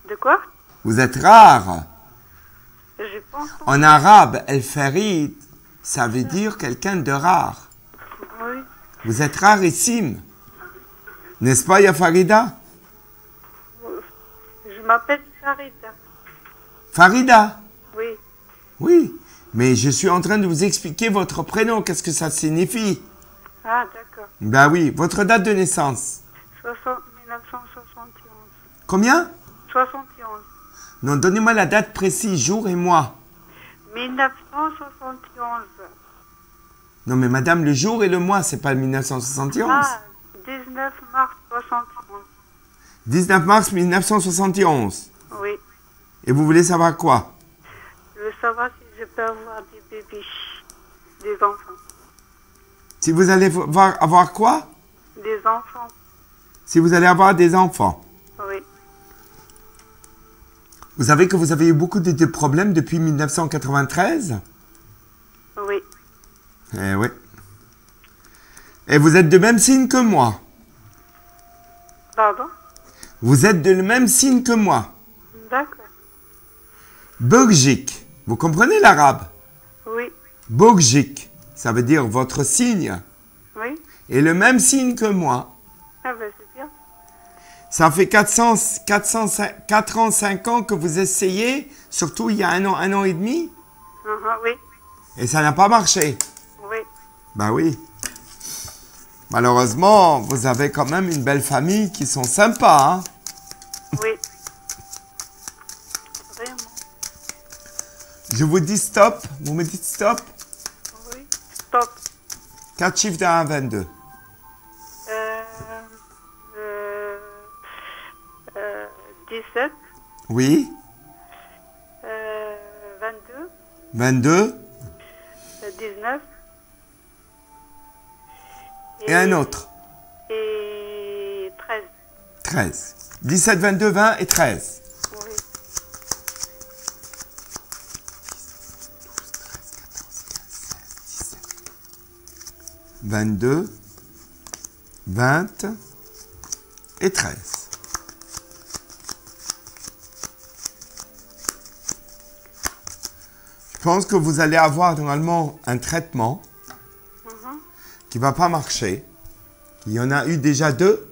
De quoi? Vous êtes rare. Je pense. En arabe, El Farid, ça veut dire quelqu'un de rare. Oui. Vous êtes rarissime. N'est-ce pas, ya Farida? Je m'appelle Farida. Farida? Oui. Oui. Mais je suis en train de vous expliquer votre prénom, qu'est-ce que ça signifie? Ah, d'accord. Ben oui, votre date de naissance. 1971. Combien? 71. Non, donnez-moi la date précise, jour et mois. 1971. Non, mais madame, le jour et le mois, c'est pas le 1971. Ah, 19 mars 71. 19 mars 1971. Oui. Et vous voulez savoir quoi? Je veux savoir si je peux avoir des bébés, des enfants. Si vous allez avoir quoi? Des enfants, Si vous allez avoir des enfants. oui. Vous savez que vous avez eu beaucoup de problèmes depuis 1993? Oui. Eh oui. Et vous êtes de même signe que moi. Pardon? Vous êtes de le même signe que moi. D'accord. Belgique. Vous comprenez l'arabe? Oui. Belgique. Ça veut dire votre signe. Oui. Et le même signe que moi. Ah ben c'est bien. Ça fait 4 ans, 5 ans que vous essayez, surtout il y a un an et demi, Oui. et ça n'a pas marché. Oui. Ben oui. Malheureusement, vous avez quand même une belle famille qui sont sympas, hein? Oui. Vraiment. Je vous dis stop, vous me dites stop. Oui. Stop. 4 chiffres de 1 à 22. 17. Oui. 22. 22. 19. Et un autre. Et 13. 13. 17, 22, 20 et 13. Oui. 22, 20 et 13. Je pense que vous allez avoir normalement un traitement qui ne va pas marcher. Il y en a eu déjà 2.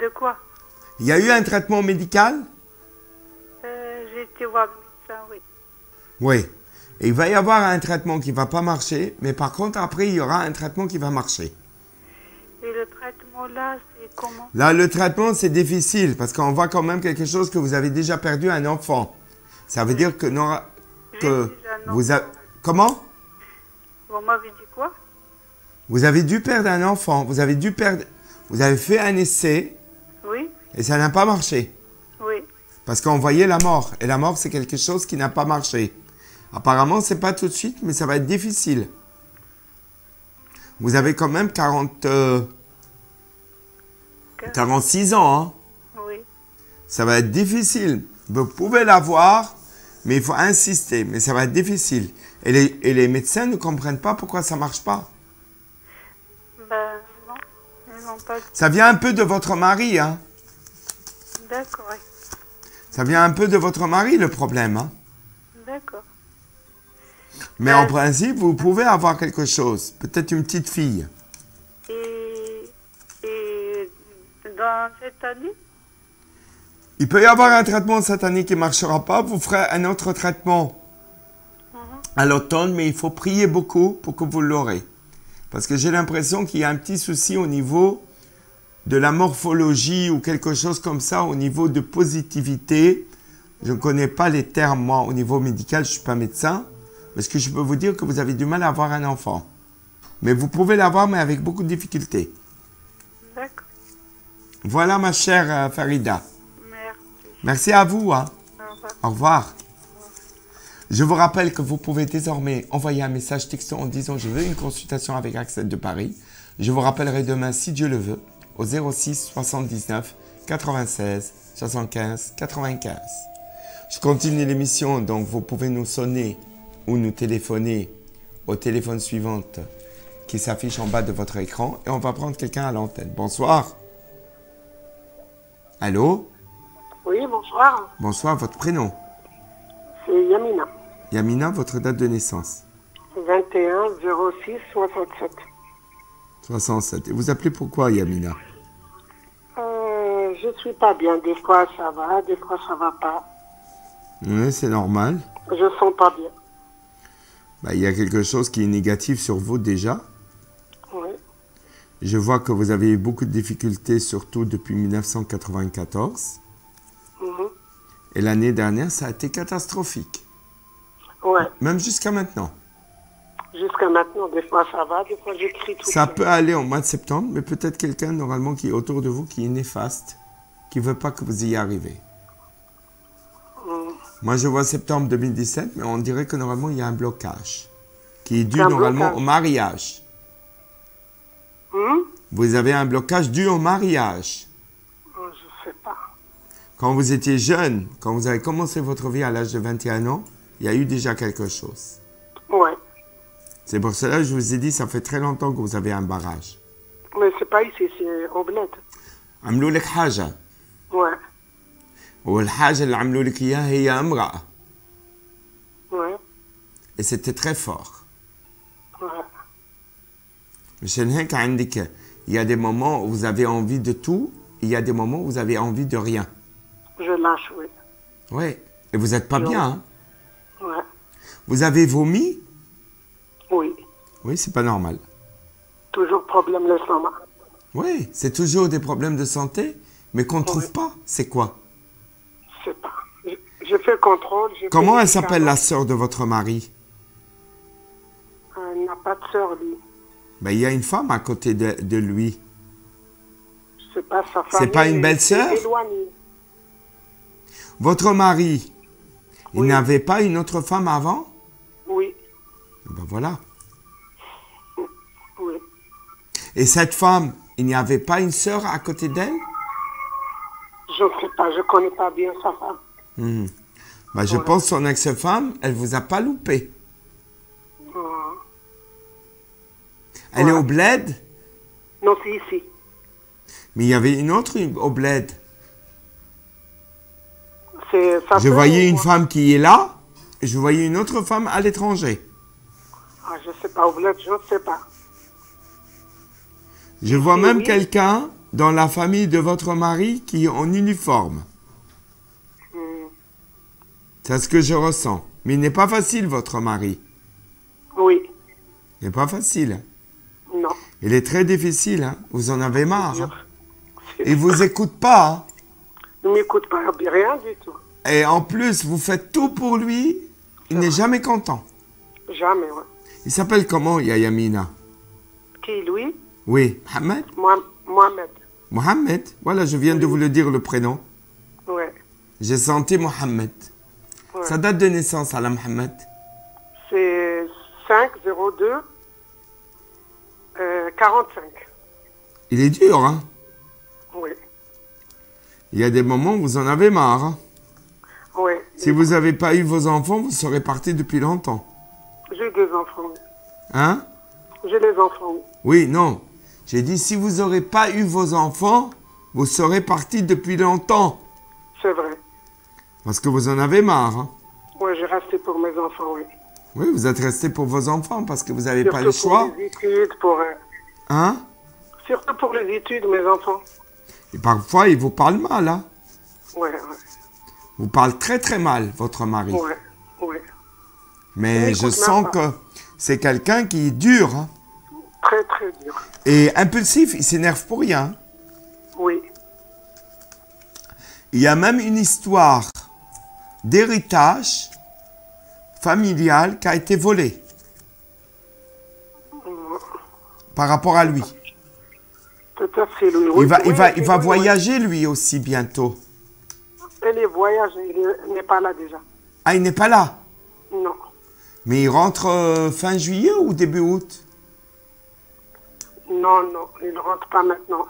De quoi? Il y a eu un traitement médical? J'ai été voir le médecin, oui. Oui. Et il va y avoir un traitement qui ne va pas marcher, mais par contre, après, il y aura un traitement qui va marcher. Et le traitement là, c'est comment? Là, le traitement, c'est difficile parce qu'on voit quand même quelque chose que vous avez déjà perdu un enfant. Ça veut dire que, vous avez... Comment? Vous m'avez dit quoi? Vous avez dû perdre un enfant. Vous avez fait un essai Oui. et ça n'a pas marché. Oui. Parce qu'on voyait la mort. Et la mort, c'est quelque chose qui n'a pas marché. Apparemment, c'est pas tout de suite, mais ça va être difficile. Vous avez quand même 46 ans, hein? Oui. Ça va être difficile. Vous pouvez l'avoir, mais il faut insister. Mais ça va être difficile. Et les médecins ne comprennent pas pourquoi ça ne marche pas. Ben non, ils n'ont pas... Ça vient un peu de votre mari, hein? D'accord, oui. Ça vient un peu de votre mari, le problème, hein? D'accord. Mais en principe, vous pouvez avoir quelque chose. Peut-être une petite fille. Et dans cette année? Il peut y avoir un traitement cette année qui ne marchera pas. Vous ferez un autre traitement à l'automne, mais il faut prier beaucoup pour que vous l'aurez. Parce que j'ai l'impression qu'il y a un petit souci au niveau de la morphologie ou quelque chose comme ça, au niveau de positivité. Je ne connais pas les termes, moi, au niveau médical, je ne suis pas médecin. Parce que je peux vous dire que vous avez du mal à avoir un enfant. Mais vous pouvez l'avoir, mais avec beaucoup de difficultés. D'accord. Voilà, ma chère Farida. Merci. Merci à vous, hein. Au revoir. Au revoir. Je vous rappelle que vous pouvez désormais envoyer un message texto en disant « Je veux une consultation avec Axel de Paris ». Je vous rappellerai demain, si Dieu le veut, au 06 79 96 75 95. Je continue l'émission, donc vous pouvez nous sonner ou nous téléphoner au téléphone suivant qui s'affiche en bas de votre écran et on va prendre quelqu'un à l'antenne. Bonsoir. Allô? Oui, bonsoir. Bonsoir, votre prénom? C'est Yamina. Yamina, votre date de naissance? 21 06 67. 67. Et vous appelez pourquoi, Yamina? Je suis pas bien. Des fois ça va, des fois ça va pas. Oui, c'est normal. Je sens pas bien. Bah, il y a quelque chose qui est négatif sur vous déjà. Oui. Je vois que vous avez eu beaucoup de difficultés, surtout depuis 1994. Mhm. Et l'année dernière, ça a été catastrophique. Ouais. Même jusqu'à maintenant. Jusqu'à maintenant, des fois ça va, des fois j'écris tout. Ça peut aller au mois de septembre, mais peut-être quelqu'un normalement qui est autour de vous qui est néfaste, qui ne veut pas que vous y arrivez. Moi, je vois septembre 2017, mais on dirait que normalement, il y a un blocage qui est dû Un normalement blocage. au mariage. Vous avez un blocage dû au mariage. Je sais pas. Quand vous étiez jeune, quand vous avez commencé votre vie à l'âge de 21 ans, il y a eu déjà quelque chose. Ouais. C'est pour cela que je vous ai dit, ça fait très longtemps que vous avez un barrage. Mais c'est pas ici, c'est au bled. عملوا لك حاجة Ouais. والحاجة اللي عملوا لك إياها هي امرأة. Ouais. Et c'était très fort. Ouais. مشان هيك عندك il y a des moments où vous avez envie de tout, il y a des moments où vous avez envie de rien. Je lâche, oui. Oui. Et vous n'êtes pas Non. bien. Hein? Ouais. Vous avez vomi? Oui. Oui, c'est pas normal. Toujours problème l'estomac. Oui, c'est toujours des problèmes de santé, mais qu'on ne trouve pas. C'est quoi? Je sais pas. J'ai fait le contrôle. Comment elle s'appelle, la sœur de votre mari? Il n'a pas de sœur, lui. Ben, il y a une femme à côté de lui. Je sais pas, sa famille. C'est pas une belle-sœur? est éloignée. Votre mari, il Oui. n'avait pas une autre femme avant? Oui. Ben voilà. Oui. Et cette femme, il n'y avait pas une sœur à côté d'elle? Je ne sais pas, je connais pas bien sa femme. Ben, je pense que son ex-femme, elle vous a pas loupé. Elle est au bled? Non, c'est ici. Mais il y avait une autre au bled. C'est sa Je sœur voyais ou une moi? femme qui est là, et je voyais une autre femme à l'étranger. Ah, je sais pas, au bled, je ne sais pas. Je vois Oui, même oui. quelqu'un dans la famille de votre mari qui est en uniforme. C'est ce que je ressens. Mais il n'est pas facile, votre mari. Oui. Il n'est pas facile. Non. Il est très difficile. Hein. Vous en avez marre. Hein. C'est- Il ne vous écoute pas. Hein. Il ne m'écoute pas rien du tout. Et en plus, vous faites tout pour lui. Il n'est jamais content. Jamais, ouais. Il s'appelle comment, Yamina? Qui, lui? Oui, Mohamed? Mohamed. Mohamed? Voilà, je viens de vous le dire, le prénom. Ouais. J'ai senti Mohamed. Ouais. Sa date de naissance, Alain Mohamed? C'est 502 45. Il est dur, hein? Oui. Il y a des moments où vous en avez marre. Hein. Oui. Si vous n'avez pas eu vos enfants, vous serez parti depuis longtemps. J'ai des enfants. Hein? J'ai des enfants. Oui, non. J'ai dit, si vous n'aurez pas eu vos enfants, vous serez parti depuis longtemps. C'est vrai. Parce que vous en avez marre. Hein. Oui, j'ai resté pour mes enfants, oui. Oui, vous êtes resté pour vos enfants parce que vous n'avez pas le Surtout choix. pour les études, pour... Hein? Surtout pour les études, mes enfants. Et parfois, il vous parle mal. Hein. Ouais, Vous parle très très mal, votre mari. ouais, ouais. Mais Il je m'écoute sens même que c'est quelqu'un qui est dur. Hein. Très, très dur. Et impulsif, il s'énerve pour rien. Oui. Il y a même une histoire d'héritage familial qui a été volée par rapport à lui. Peut-être c'est lui. Oui, Il oui, va oui, voyager lui aussi bientôt. Oui. Et les voyages, il n'est pas là déjà. Ah, il n'est pas là. Non. Mais il rentre fin juillet ou début août? Non, non, il ne rentre pas maintenant.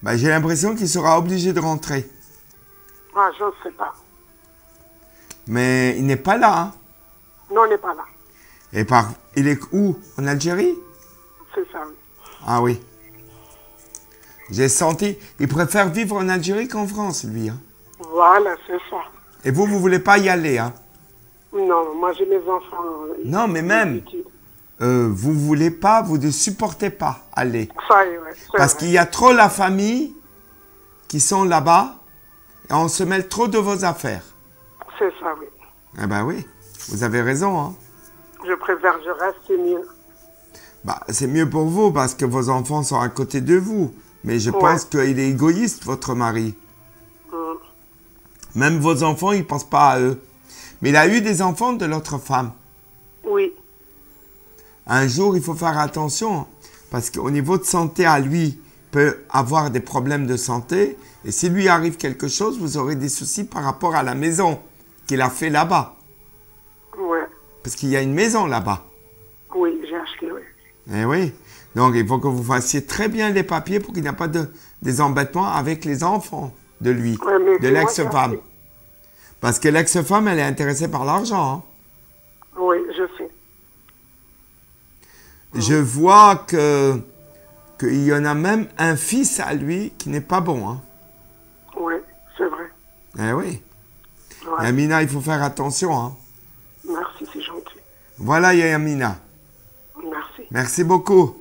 Ben, j'ai l'impression qu'il sera obligé de rentrer. Ah, je ne sais pas. Mais il n'est pas là. Hein. Non, il n'est pas là. Et il est où? En Algérie? C'est ça, oui. Ah oui. J'ai senti... Il préfère vivre en Algérie qu'en France, lui. Hein. Voilà, c'est ça. Et vous voulez pas y aller, hein? Non, moi j'ai mes enfants. Non, mais même, études. vous voulez pas, vous ne supportez pas aller. Ça y est, ouais, c'est Parce vrai. qu'il y a trop la famille qui sont là-bas et on se mêle trop de vos affaires. C'est ça, oui. Eh ben oui. Vous avez raison, hein. Je préfère que je reste, c'est mieux. Bah, c'est mieux pour vous parce que vos enfants sont à côté de vous. Mais je pense qu'il est égoïste, votre mari. Même vos enfants, ils ne pensent pas à eux. Mais il a eu des enfants de l'autre femme. Oui. Un jour, il faut faire attention. Parce qu'au niveau de santé à lui, il peut avoir des problèmes de santé. Et si lui arrive quelque chose, vous aurez des soucis par rapport à la maison qu'il a fait là-bas. Ouais. Parce qu'il y a une maison là-bas. Oui, j'ai acheté, oui. Eh oui. Donc, il faut que vous fassiez très bien les papiers pour qu'il n'y ait pas des embêtements avec les enfants de lui, Ouais, de l'ex-femme. Parce que l'ex-femme, elle est intéressée par l'argent. Hein. Oui, je sais. Je vois qu'il y en a même un fils à lui qui n'est pas bon. Hein. Oui, c'est vrai. Eh oui. Ouais. Yamina, il faut faire attention. Hein. Merci, c'est gentil. Voilà, Yamina. Merci. Merci beaucoup.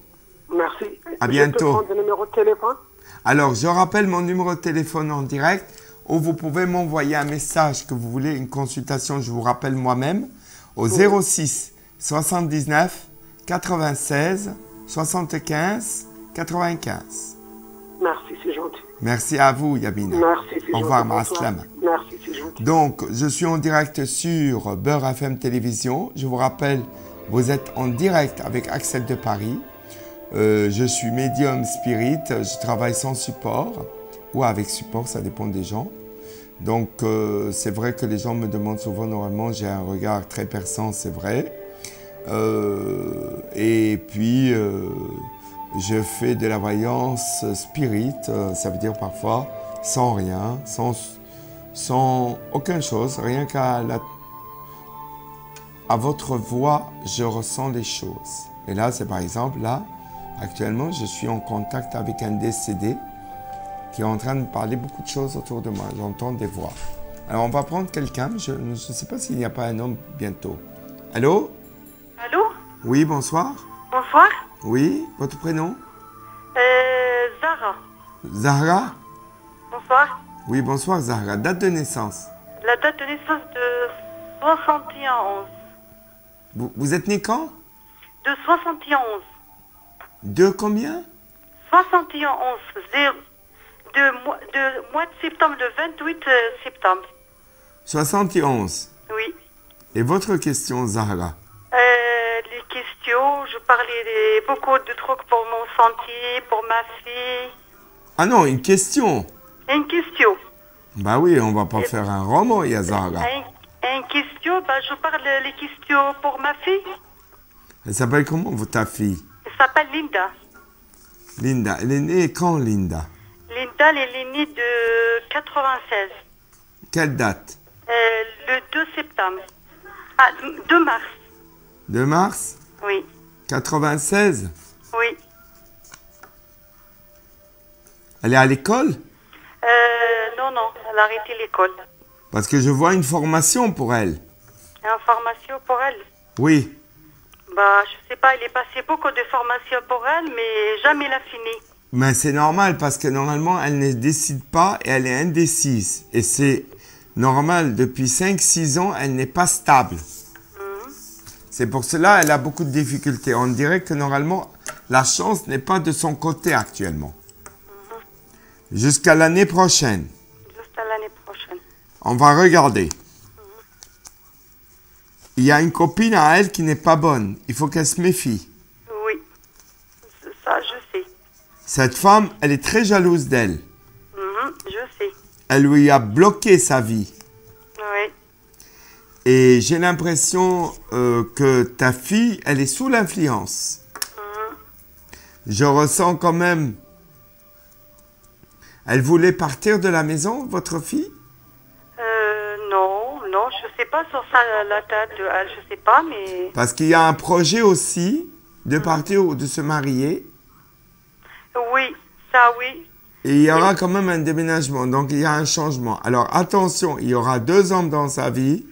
Merci. À bientôt. Je peux prendre le numéro de téléphone? Alors, je rappelle mon numéro de téléphone en direct où vous pouvez m'envoyer un message que vous voulez, une consultation, je vous rappelle moi-même, au 06 79 96 75 95. Merci, c'est gentil. Merci à vous, Yamina. Merci, c'est gentil. Au revoir, Bonsoir. Maslama. Merci, c'est gentil. Donc, je suis en direct sur Beurre FM Télévision. Je vous rappelle, vous êtes en direct avec Axel de Paris. Je suis médium spirit. Je travaille sans support ou avec support, ça dépend des gens. Donc, c'est vrai que les gens me demandent souvent, normalement, j'ai un regard très perçant, c'est vrai. Et puis, je fais de la voyance spirit, ça veut dire parfois sans rien, sans aucune chose, rien qu'à votre voix, je ressens les choses. Et là, c'est par exemple, là, actuellement, je suis en contact avec un décédé qui est en train de parler beaucoup de choses autour de moi. J'entends des voix. Alors, on va prendre quelqu'un, je ne sais pas s'il n'y a pas un homme bientôt. Allô? Allô? Oui, bonsoir. Bonsoir. Oui, votre prénom? Zara. Zahra? Bonsoir. Oui, bonsoir Zahra. Date de naissance? La date de naissance de 61 Vous êtes né quand? De 71. De combien? 71 de mois de septembre, le 28 septembre. 71. Oui. Et votre question, Zahra? Les questions, je parlais beaucoup de trucs pour mon santé, pour ma fille. Ah non, une question. Une question. Bah oui, on va pas faire un roman, ya Zahra. Une question, je parle les questions pour ma fille. Elle s'appelle comment, ta fille? Elle s'appelle Linda. Linda. Elle est née quand, Linda? Linda, elle est née de 96. Quelle date? Le 2 septembre. Ah, 2 mars. 2 mars? Oui. 96? Oui. Elle est à l'école? Non, elle a arrêté l'école. Parce que je vois une formation pour elle. Une formation pour elle? Oui. Je sais pas, il est passé beaucoup de formations pour elle, mais jamais elle a fini. Mais c'est normal parce que normalement, elle ne décide pas et elle est indécise. Et c'est normal, depuis 5-6 ans, elle n'est pas stable. C'est pour cela qu'elle a beaucoup de difficultés. On dirait que normalement, la chance n'est pas de son côté actuellement. Jusqu'à l'année prochaine. Jusqu'à l'année prochaine. On va regarder. Il y a une copine à elle qui n'est pas bonne. Il faut qu'elle se méfie. Oui, ça je sais. Cette femme, elle est très jalouse d'elle. Je sais. Elle lui a bloqué sa vie. Oui. Et j'ai l'impression que ta fille, elle est sous l'influence. Je ressens quand même... Elle voulait partir de la maison, votre fille? Non, je sais pas sur ça, la date de elle, je sais pas, mais... Parce qu'il y a un projet aussi de partir ou de se marier. Oui, ça oui. Et il y aura quand même un déménagement, donc il y a un changement. Alors attention, il y aura 2 hommes dans sa vie,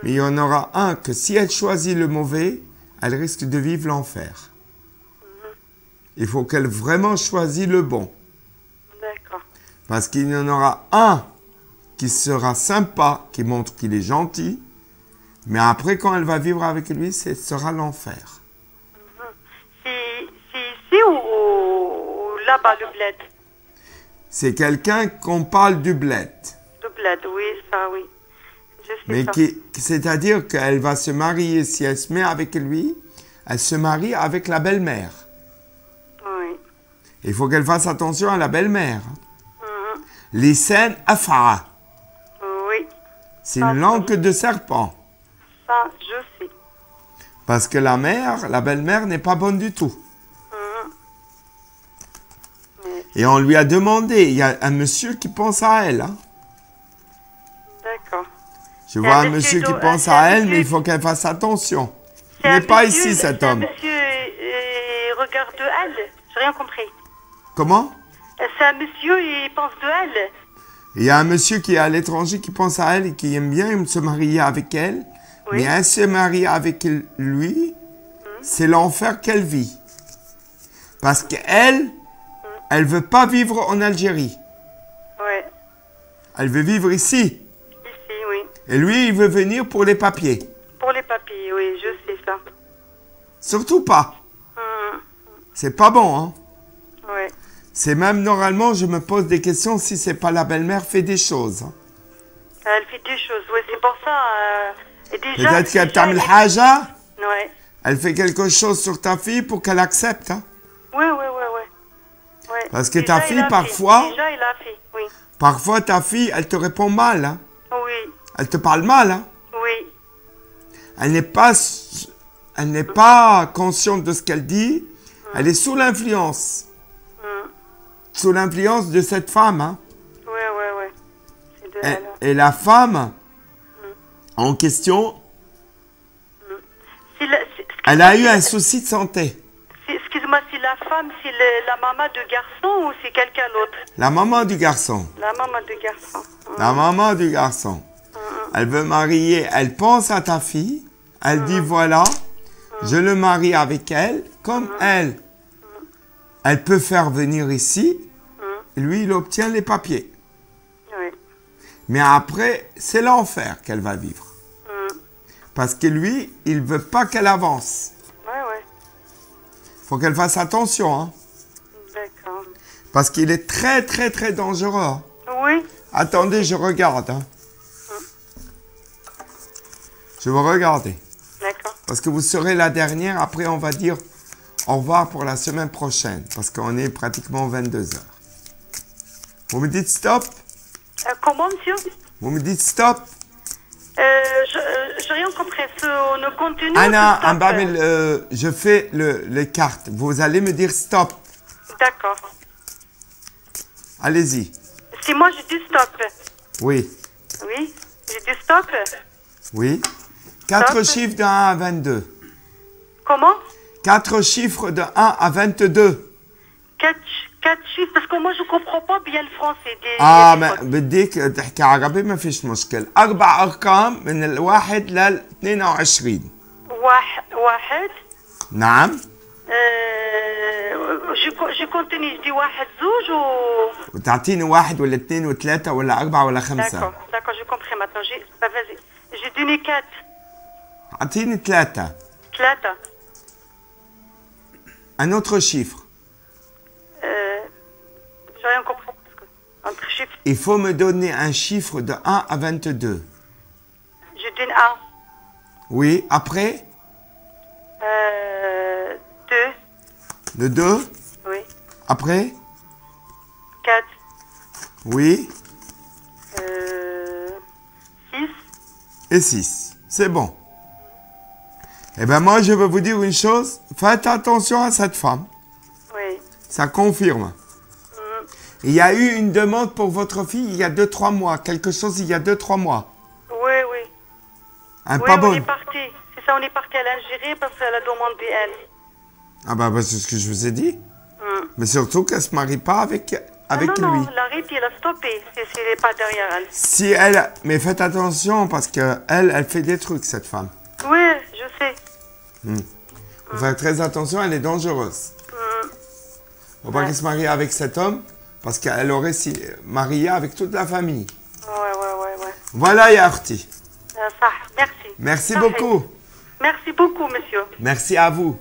mais il y en aura un que si elle choisit le mauvais, elle risque de vivre l'enfer. Il faut qu'elle vraiment choisisse le bon. D'accord. Parce qu'il y en aura un qui sera sympa, qui montre qu'il est gentil, Mais après, quand elle va vivre avec lui, ce sera l'enfer. C'est ici ou là-bas, le bled? C'est quelqu'un qu'on parle du bled. Le bled, oui, ça, oui. Je sais Mais ça. c'est-à-dire qu'elle va se marier, si elle se met avec lui, elle se marie avec la belle-mère. Oui. Il faut qu'elle fasse attention à la belle-mère. Lisan af'a. Oui, C'est une langue de serpent. ça, je sais. Parce que la belle-mère n'est pas bonne du tout. Et on lui a demandé, il y a un monsieur qui pense à elle. Hein. D'accord. Je vois un monsieur qui pense à elle, mais il faut qu'elle fasse attention. Il n'est pas ici, cet homme. Monsieur regarde de elle. J'ai rien compris. Comment? C'est un monsieur, il pense de elle. Il y a un monsieur qui est à l'étranger qui pense à elle et qui aime bien se marier avec elle. Oui. Mais elle se marie avec lui, c'est l'enfer qu'elle vit. Parce qu'elle, elle veut pas vivre en Algérie. Ouais. Elle veut vivre ici. Ici, oui. Et lui, il veut venir pour les papiers. Pour les papiers, oui, je sais ça. Surtout pas. C'est pas bon, hein. Ouais. C'est même, normalement, je me pose des questions si c'est pas la belle-mère fait des choses. hein. Elle fait des choses, oui, c'est pour ça. Et déjà, Peut-être qu'elle déjà, t'aime le haja, Ouais. elle fait quelque chose sur ta fille pour qu'elle accepte. hein. Oui, oui, oui, oui. Ouais. Parce que Déjà, ta il fille, a parfois- fait. Déjà, il a fait, oui. Parfois, ta fille, elle te répond mal. hein. Oui, Elle te parle mal. hein. oui. Elle n'est pas consciente de ce qu'elle dit. Elle est sous l'influence. Sous l'influence de cette femme. hein. Oui, oui, oui. C'est de Et, elle. et la femme en question, elle a eu un souci de santé. Excuse-moi, c'est la femme, c'est la maman de garçon ou c'est quelqu'un d'autre? La maman du garçon. La maman de garçon. La maman du garçon. Elle veut marier. Elle pense à ta fille. Elle dit voilà, je le marie avec elle. Comme elle, elle peut faire venir ici. Lui, il obtient les papiers. Oui. Mais après, c'est l'enfer qu'elle va vivre. Parce que lui, il veut pas qu'elle avance. Oui, oui. Faut qu'elle fasse attention. hein. D'accord. Parce qu'il est très, très, très dangereux. hein. Oui. Attendez, je regarde. hein. Je vais regarder. D'accord. Parce que vous serez la dernière. Après, on va dire au revoir pour la semaine prochaine. Parce qu'on est pratiquement 22 heures. Vous me dites stop? Comment, monsieur? Vous me dites stop? J'ai rien compris. On continue. Anna, ou stop? en bas, je fais les cartes. Vous allez me dire stop. D'accord. Allez-y. Si moi je dis stop. Oui. Oui. Je dis stop. Oui. 4 Stop. chiffres de 1 à 22. Comment? 4 chiffres de 1 à 22. 4 chiffres, parce que moi je comprends pas bien le français. ما بديك تحكي عربي ما فيش مشكل. 4 أرقام من الواحد لل 22. واحد. نعم. je continue, je dis واحد زوج ou... وتعطيني 1 ولا 2 ولا 3 ولا 4 ولا 5. D'accord, j'ai compris maintenant. Vas-y. J'ai donné 4. أعطيني 3. 3. Un autre chiffre. J'ai rien compris. Entre chiffres, Il faut me donner un chiffre de 1 à 22. je donne 1. Oui, après 2. le 2. Oui. Après 4. oui. 6. Et 6. C'est bon. Eh bien, moi, je veux vous dire une chose. Faites attention à cette femme. Oui. Ça confirme. Il y a eu une demande pour votre fille il y a 2-3 mois. Quelque chose il y a 2-3 mois. Oui, oui. Hein, Oui, pas on bonne. est parti. C'est ça, on est parti à l'Algérie parce qu'elle a demandé elle. Ah bah, c'est ce que je vous ai dit. Mais surtout qu'elle ne se marie pas avec non, lui. non, l'arrêt, il a stoppé. S'il n'est pas derrière elle. Si elle... Mais faites attention parce que elle fait des trucs, cette femme. Oui, je sais. Vous faites très attention, elle est dangereuse. Faut pas qu'elle se marie avec cet homme parce qu'elle aurait marié avec toute la famille. Ouais. Voilà, Yarti. Ça, merci. Merci Parfait. beaucoup. Merci beaucoup, monsieur. Merci à vous.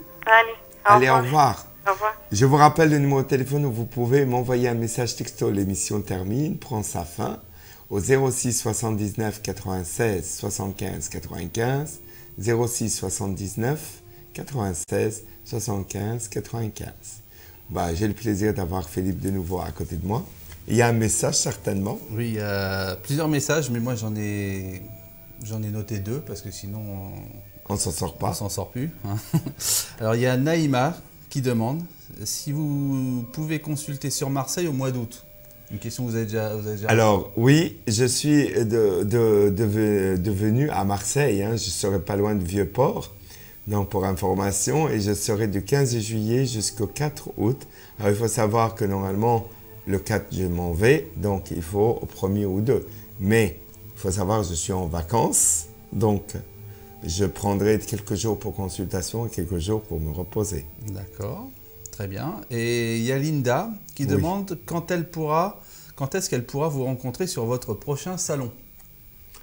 Allez, Au revoir. Au revoir. Je vous rappelle le numéro de téléphone où vous pouvez m'envoyer un message texto. L'émission termine, prend sa fin au 06 79 96 75 95. 06 79 96 75 95. J'ai le plaisir d'avoir Philippe de nouveau à côté de moi. Il y a un message certainement. Oui, il y a plusieurs messages, mais moi j'en ai noté 2 parce que sinon On s'en sort on pas. s'en sort plus. Hein. Alors il y a Naïma qui demande si vous pouvez consulter sur Marseille au mois d'août. Une question que vous avez déjà Alors oui, je suis devenu à Marseille. Je serai pas loin de Vieux-Port. Donc pour information, et je serai du 15 juillet jusqu'au 4 août. Alors il faut savoir que normalement le 4 je m'en vais, donc il faut au 1er ou 2. Mais il faut savoir que je suis en vacances, donc je prendrai quelques jours pour consultation et quelques jours pour me reposer. D'accord, très bien. Et il y a Linda qui demande quand est-ce qu'elle pourra vous rencontrer sur votre prochain salon.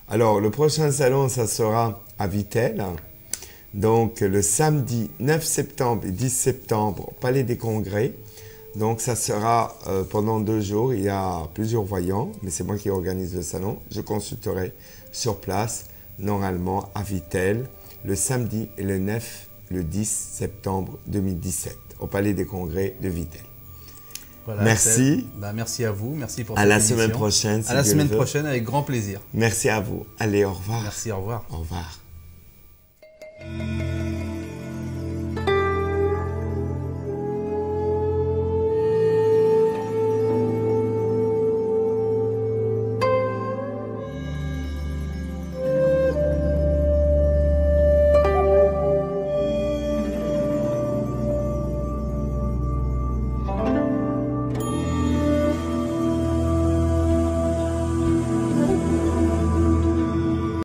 Alors le prochain salon, ça sera à Vittel. Donc le samedi 9 septembre et 10 septembre au Palais des Congrès. Donc ça sera pendant 2 jours. Il y a plusieurs voyants, mais c'est moi qui organise le salon. Je consulterai sur place, normalement à Vittel, le samedi et le 9, le 10 septembre 2017, au Palais des Congrès de Vittel. Voilà, merci. Merci à vous, merci pour à cette la émission. semaine prochaine. À la semaine prochaine, avec grand plaisir. Merci à vous. Allez, au revoir. Merci, au revoir. Au revoir.